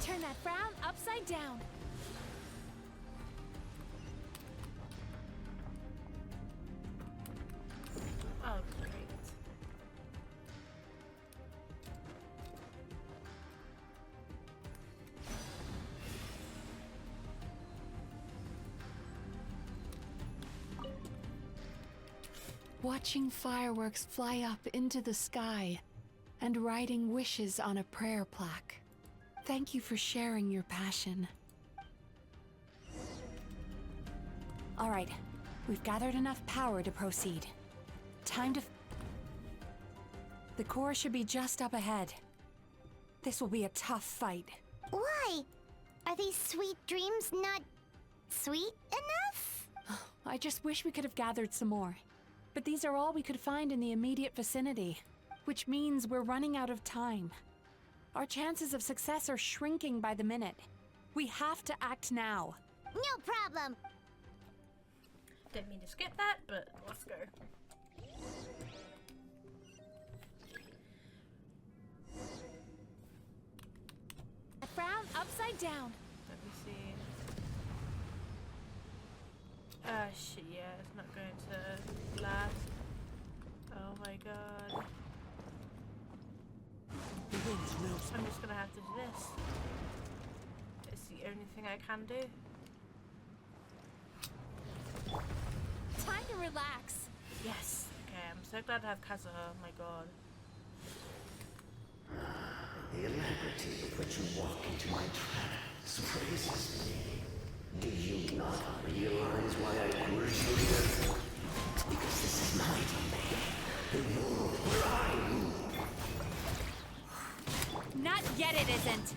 Turn that frown upside down. Oh, great. Watching fireworks fly up into the sky and writing wishes on a prayer plaque. Thank you for sharing your passion. All right, we've gathered enough power to proceed. Time to... The core should be just up ahead. This will be a tough fight. Why? Are these sweet dreams not sweet enough? I just wish we could have gathered some more. But these are all we could find in the immediate vicinity, which means we're running out of time. Our chances of success are shrinking by the minute. We have to act now. No problem. Didn't mean to skip that, but let's go. Frown upside down. Let me see. Shit, yeah, it's not going to last. Oh my god. I'm just gonna have to do this. the only thing I can do. Time to relax. Yes. Okay, I'm so glad to have Kazuha. Oh my god. The alacrity with which you walk into my trap surprises me. Do you not realize why I lured you here? Because this is my domain. The world where I rule. Not yet, it isn't.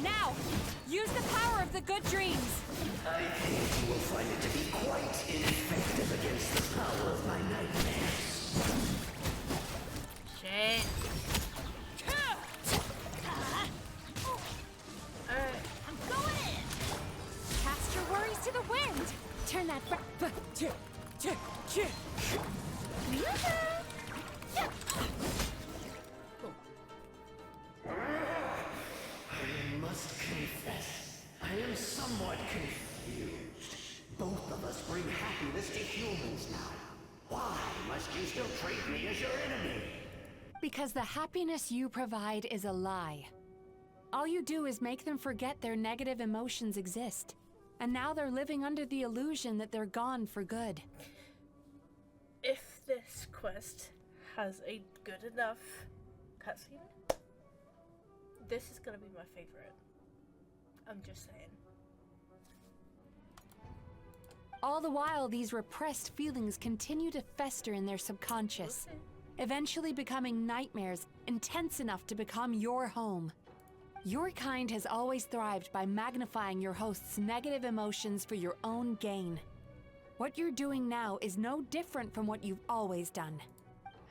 Now, use the power of the good dreams. I think you will find it to be quite ineffective against the power of my nightmares. Shit. I'm going in. Cast your worries to the wind. Turn that I must confess, I am somewhat confused. Both of us bring happiness to humans now. Why must you still treat me as your enemy? Because the happiness you provide is a lie. All you do is make them forget their negative emotions exist. And now they're living under the illusion that they're gone for good. If this quest has a good enough cutscene, this is gonna be my favorite. I'm just saying. All the while, these repressed feelings continue to fester in their subconscious, eventually becoming nightmares intense enough to become your home. Your kind has always thrived by magnifying your host's negative emotions for your own gain. What you're doing now is no different from what you've always done.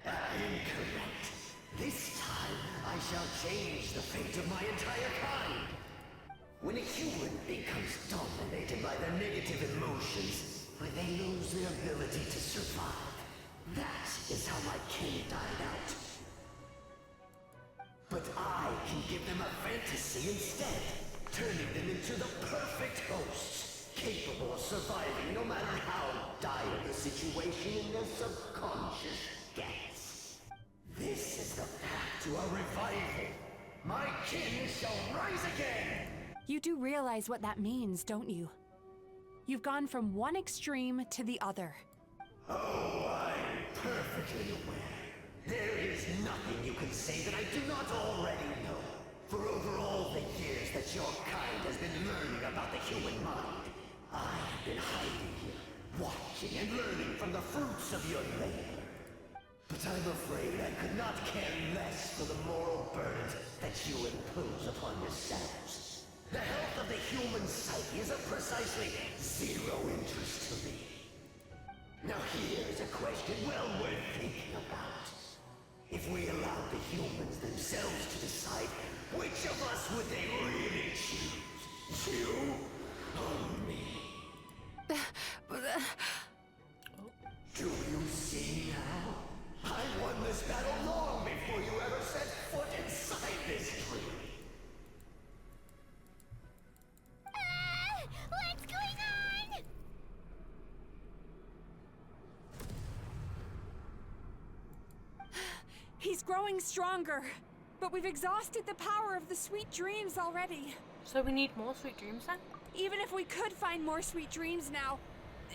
Incorrect. This time, I shall change the fate of my entire kind. When a human becomes dominated by their negative emotions, when they lose their ability to survive, that is how my kin died out. But I can give them a fantasy instead, turning them into the perfect hosts, capable of surviving no matter how dire the situation in their subconscious gets. This is the path to a revival. My kin shall rise again! You do realize what that means, don't you? You've gone from one extreme to the other. Oh, I'm perfectly aware. There is nothing you can say that I do not already know. For over all the years that your kind has been learning about the human mind, I have been hiding here, watching and learning from the fruits of your labor. But I'm afraid I could not care less for the moral burdens that you impose upon yourselves. The health of the human psyche is of precisely zero interest to me. Now here's a question well worth thinking about. If we allowed the humans themselves to decide, which of us would they really choose? You or me? Do you see now? I won this battle long before you ever set foot inside this tree. What's going on? He's growing stronger, but we've exhausted the power of the sweet dreams already. So we need more sweet dreams then? Even if we could find more sweet dreams now,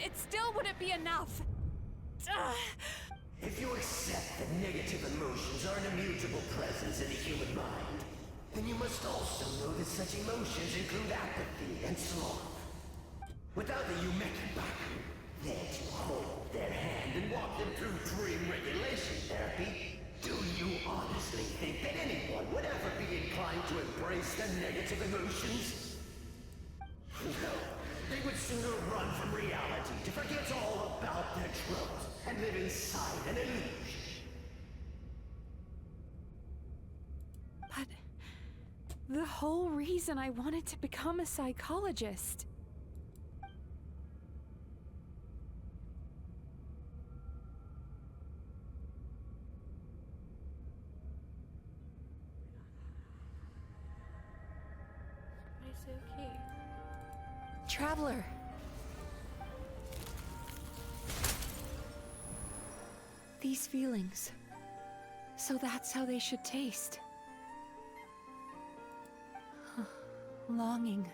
it still wouldn't be enough. If you accept that negative emotions are an immutable presence in the human mind, then you must also know that such emotions include apathy and sloth. Without the yumemezuki there to hold their hand and walk them through dream regulation therapy, do you honestly think that anyone would ever be inclined to embrace their negative emotions? No, they would sooner run from reality to forget all about their troubles and live inside an illusion. But the whole reason I wanted to become a psychologist. Mizuki. Traveler. These feelings. So that's how they should taste. Longing,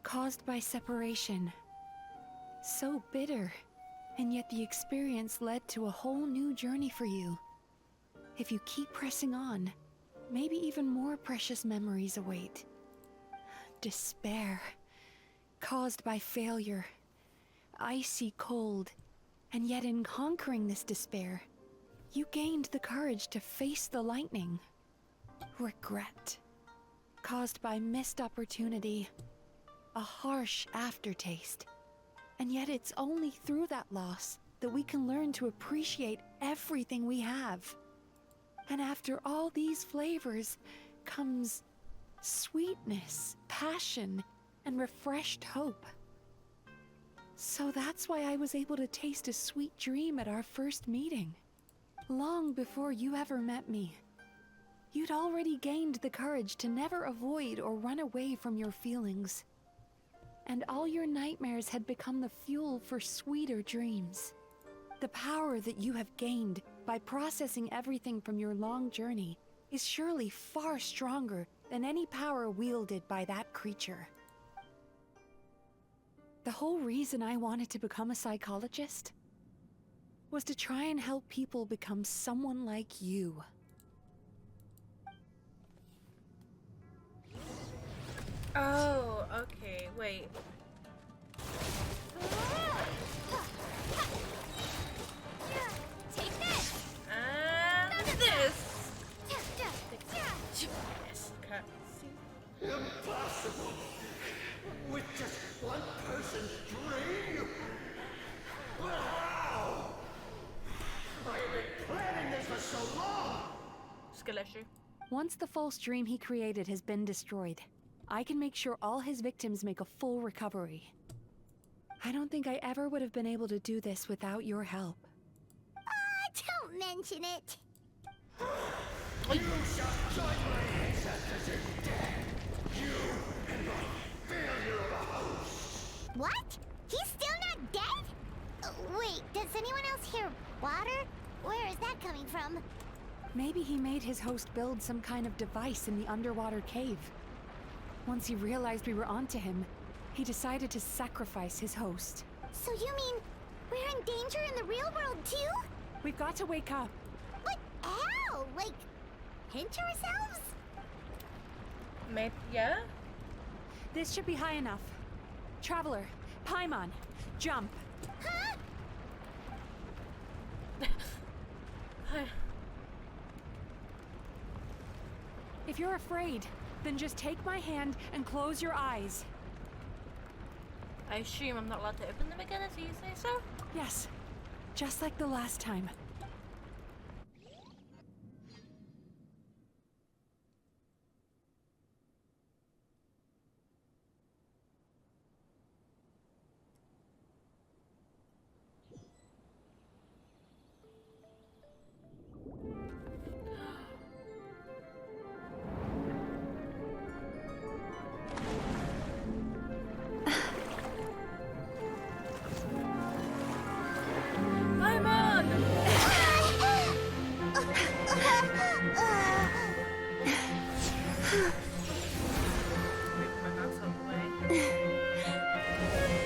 caused by separation. So bitter, and yet the experience led to a whole new journey for you. If you keep pressing on, maybe even more precious memories await. Despair, caused by failure. Icy cold, and yet in conquering this despair, you gained the courage to face the lightning. Regret, caused by missed opportunity, a harsh aftertaste. And yet it's only through that loss that we can learn to appreciate everything we have. And after all these flavors comes sweetness, passion, and refreshed hope. So that's why I was able to taste a sweet dream at our first meeting. Long before you ever met me. You'd already gained the courage to never avoid or run away from your feelings. And all your nightmares had become the fuel for sweeter dreams. The power that you have gained by processing everything from your long journey is surely far stronger than any power wielded by that creature. The whole reason I wanted to become a psychologist was to try and help people become someone like you. Oh, okay, wait. Take this! And this! Yes, cut. Impossible! With just one person's dream? Wow! I have been planning this for so long! Skeleshi. Once the false dream he created has been destroyed, I can make sure all his victims make a full recovery. I don't think I ever would have been able to do this without your help. Don't mention it. You shall join my ancestors in death. You and my failure of a host. What? He's still not dead? Wait, does anyone else hear water? Where is that coming from? Maybe he made his host build some kind of device in the underwater cave. Once he realized we were onto him, he decided to sacrifice his host. So you mean we're in danger in the real world too? We've got to wake up. But how? Like, pinch ourselves? Maybe, yeah? This should be high enough. Traveler, Paimon, jump. Huh? If you're afraid, then just take my hand and close your eyes. I assume I'm not allowed to open them again, as you say so? Yes, just like the last time.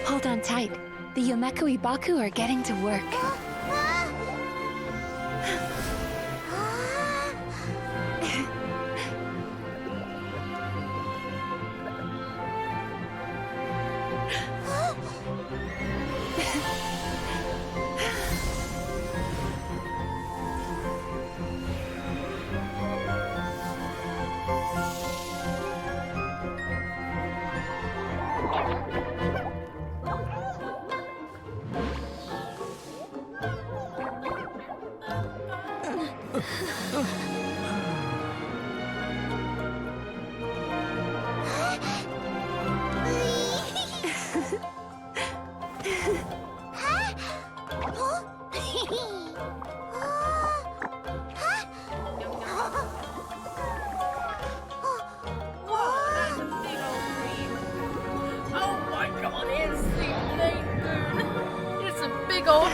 Hold on tight. The yumemezuki are getting to work.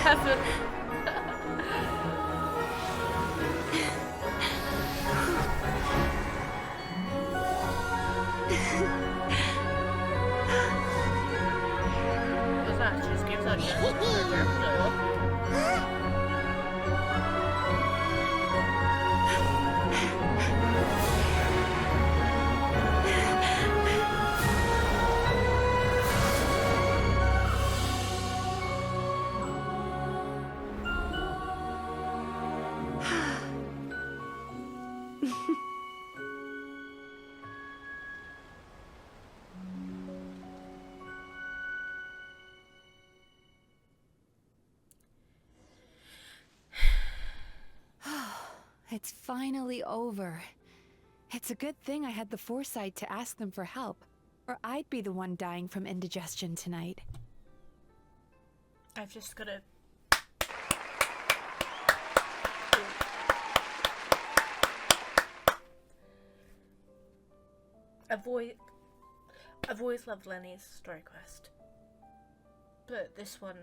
Heaven. It's finally over. It's a good thing I had the foresight to ask them for help, or I'd be the one dying from indigestion tonight. I've just gotta... I've always loved Lenny's story quest, but this one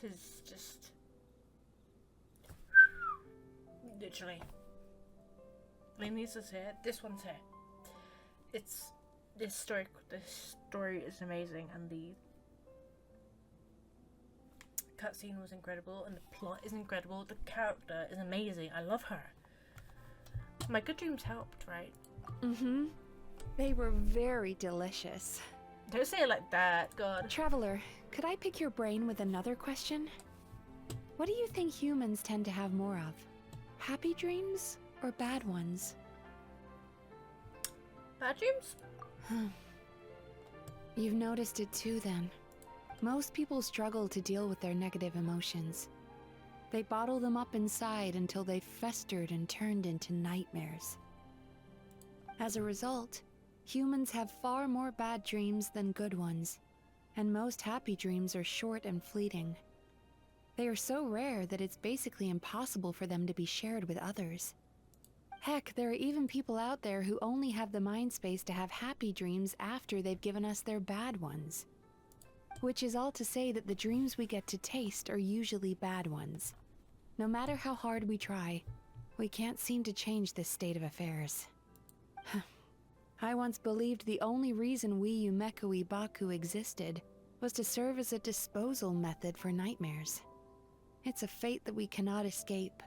is just literally. Lenny's is here. This one's here. This story is amazing, and the cutscene was incredible, and the plot is incredible. The character is amazing. I love her. My good dreams helped, right? Mm-hmm. They were very delicious. Don't say it like that, God. Traveler, could I pick your brain with another question? What do you think humans tend to have more of? Happy dreams or bad ones? Bad dreams? You've noticed it too, then. Most people struggle to deal with their negative emotions. They bottle them up inside until they've festered and turned into nightmares. As a result, humans have far more bad dreams than good ones, and most happy dreams are short and fleeting. They are so rare that it's basically impossible for them to be shared with others. Heck, there are even people out there who only have the mind space to have happy dreams after they've given us their bad ones. Which is all to say that the dreams we get to taste are usually bad ones. No matter how hard we try, we can't seem to change this state of affairs. I once believed the only reason we yumemezuki existed was to serve as a disposal method for nightmares. It's a fate that we cannot escape,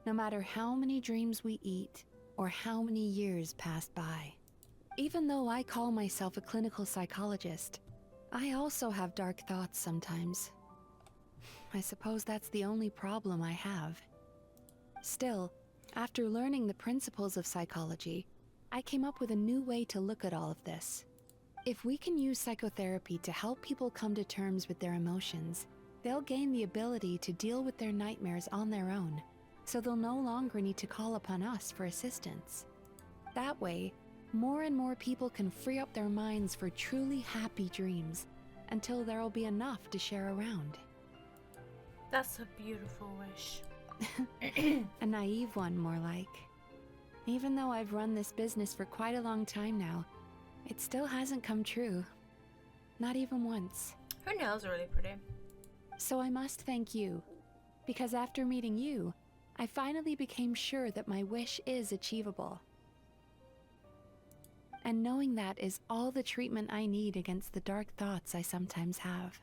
no matter how many dreams we eat or how many years pass by. Even though I call myself a clinical psychologist, I also have dark thoughts sometimes. I suppose that's the only problem I have. Still, after learning the principles of psychology, I came up with a new way to look at all of this. If we can use psychotherapy to help people come to terms with their emotions, they'll gain the ability to deal with their nightmares on their own, so they'll no longer need to call upon us for assistance. That way, more and more people can free up their minds for truly happy dreams, until there'll be enough to share around. That's a beautiful wish. A naive one, more like. Even though I've run this business for quite a long time now, it still hasn't come true. Not even once. Her nails are really pretty. So I must thank you, because after meeting you, I finally became sure that my wish is achievable. And knowing that is all the treatment I need against the dark thoughts I sometimes have.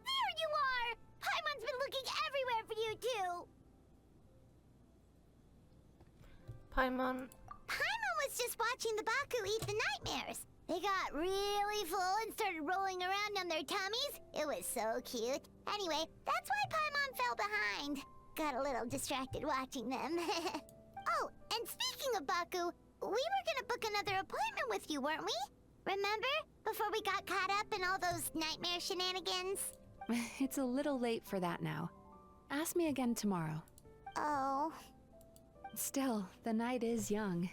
There you are! Paimon's been looking everywhere for you, too! Paimon was just watching the Baku eat the nightmares. They got really full and started rolling around on their tummies. It was so cute. Anyway, that's why Paimon fell behind. Got a little distracted watching them. Oh, and speaking of Baku, we were gonna book another appointment with you, weren't we? Remember? Before we got caught up in all those nightmare shenanigans? It's a little late for that now. Ask me again tomorrow. Oh. Still, the night is young.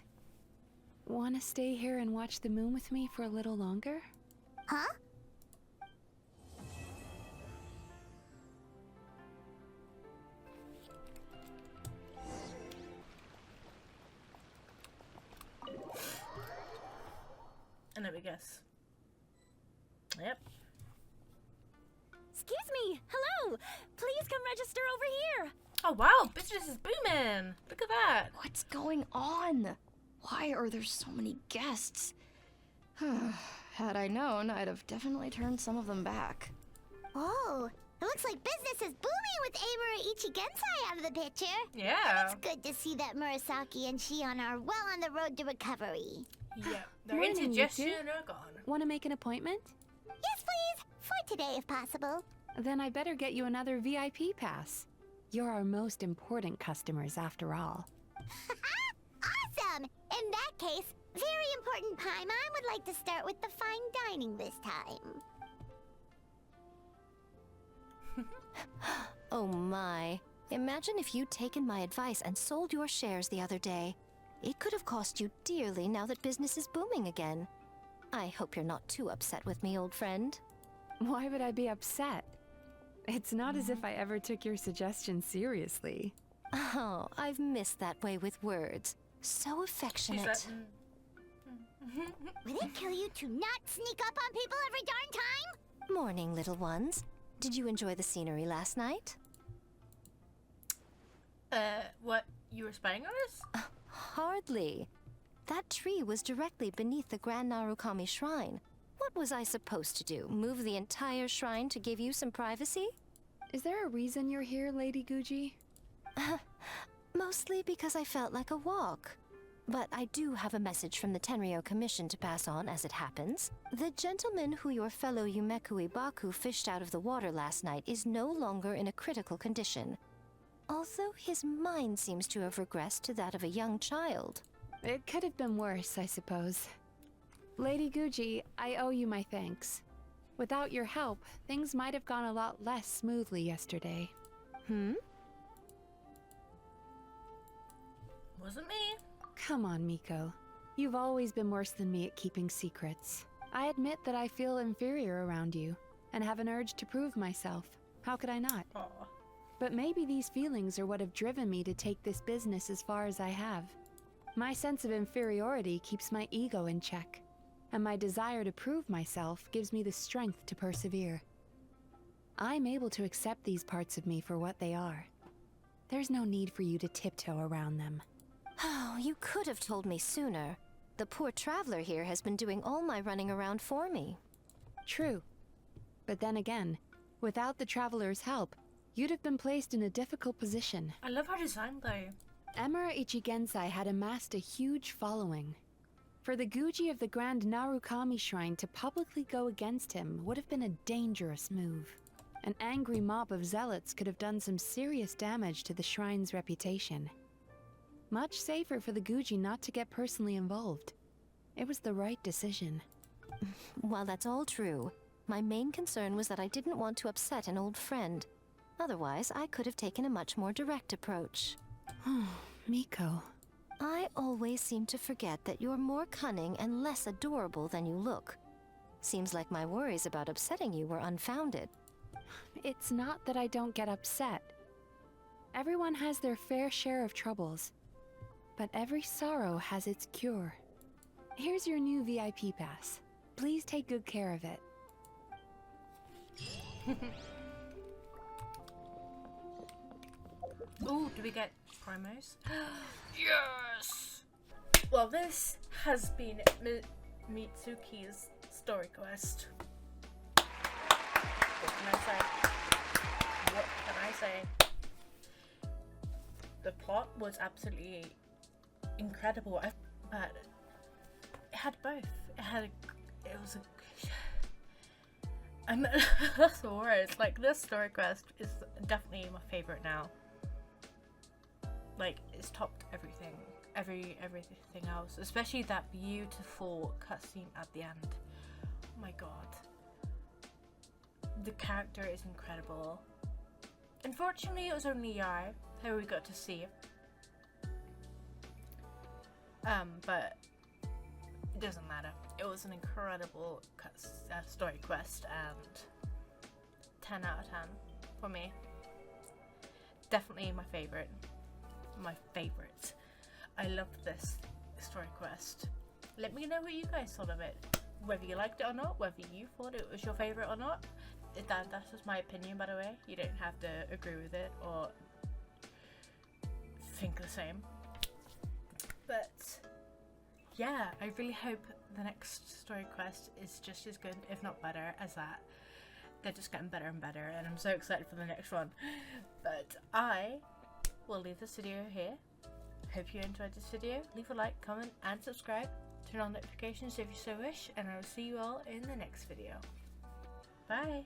Wanna stay here and watch the moon with me for a little longer? Huh? And let me guess. Yep. Excuse me! Hello! Please come register over here! Oh wow, business is booming! Look at that! What's going on? Why are there so many guests? Had I known, I'd have definitely turned some of them back. Oh, it looks like business is booming with Amura Ichigensai out of the picture. Yeah. It's good to see that Murasaki and Shion are well on the road to recovery. Yeah, they're Morning, indigestion you two. and are gone. Wanna make an appointment? Yes, please. For today, if possible. Then I better get you another VIP pass. You're our most important customers, after all. Awesome! In that case, very important Paimon would like to start with the fine dining this time. Oh my. Imagine if you'd taken my advice and sold your shares the other day. It could have cost you dearly now that business is booming again. I hope you're not too upset with me, old friend. Why would I be upset? It's not as if I ever took your suggestion seriously. Oh, I've missed that way with words. So affectionate. Would it kill you to not sneak up on people every darn time? Morning, little ones. Did you enjoy the scenery last night? What? You were spying on us? Hardly. That tree was directly beneath the Grand Narukami Shrine. What was I supposed to do? Move the entire shrine to give you some privacy? Is there a reason you're here, Lady Guji? Mostly because I felt like a walk. But I do have a message from the Tenryo Commission to pass on as it happens. The gentleman who your fellow Yumekui Baku fished out of the water last night is no longer in a critical condition. Although his mind seems to have regressed to that of a young child. It could have been worse, I suppose. Lady Guji, I owe you my thanks. Without your help, things might have gone a lot less smoothly yesterday. Wasn't me. Come on, Miko. You've always been worse than me at keeping secrets. I admit that I feel inferior around you, and have an urge to prove myself. How could I not? Aww. But maybe these feelings are what have driven me to take this business as far as I have. My sense of inferiority keeps my ego in check, and my desire to prove myself gives me the strength to persevere. I'm able to accept these parts of me for what they are. There's no need for you to tiptoe around them. Oh, you could have told me sooner. The poor traveler here has been doing all my running around for me. True. But then again, without the traveler's help, you'd have been placed in a difficult position. I love her design though. Emura Ichigensai had amassed a huge following. For the Guji of the Grand Narukami Shrine to publicly go against him would have been a dangerous move. An angry mob of zealots could have done some serious damage to the shrine's reputation. Much safer for the Guji not to get personally involved. It was the right decision. While that's all true, my main concern was that I didn't want to upset an old friend. Otherwise, I could have taken a much more direct approach. Miko. I always seem to forget that you're more cunning and less adorable than you look. Seems like my worries about upsetting you were unfounded. It's not that I don't get upset. Everyone has their fair share of troubles. But every sorrow has its cure. Here's your new VIP pass. Please take good care of it. Ooh, do we get promos? Yes! Well, this has been Mitsuki's story quest. What can I say? What can I say? The plot was absolutely incredible, but it had both. It was a I'm that's the words. Like, this story quest is definitely my favorite now. Like, it's topped everything, everything else, especially that beautiful cutscene at the end. Oh my god, the character is incredible. Unfortunately, it was only Yai who we got to see. But it doesn't matter. It was an incredible story quest, and 10 out of 10 for me. Definitely my favorite. My favorite. I loved this story quest. Let me know what you guys thought of it. Whether you liked it or not, whether you thought it was your favorite or not. That's just my opinion, by the way. You don't have to agree with it or think the same. But yeah, I really hope the next story quest is just as good, if not better, as that. They're just getting better and better, and I'm so excited for the next one. But I will leave this video here. Hope you enjoyed this video. Leave a like, comment, and subscribe. Turn on notifications if you so wish, and I will see you all in the next video. Bye!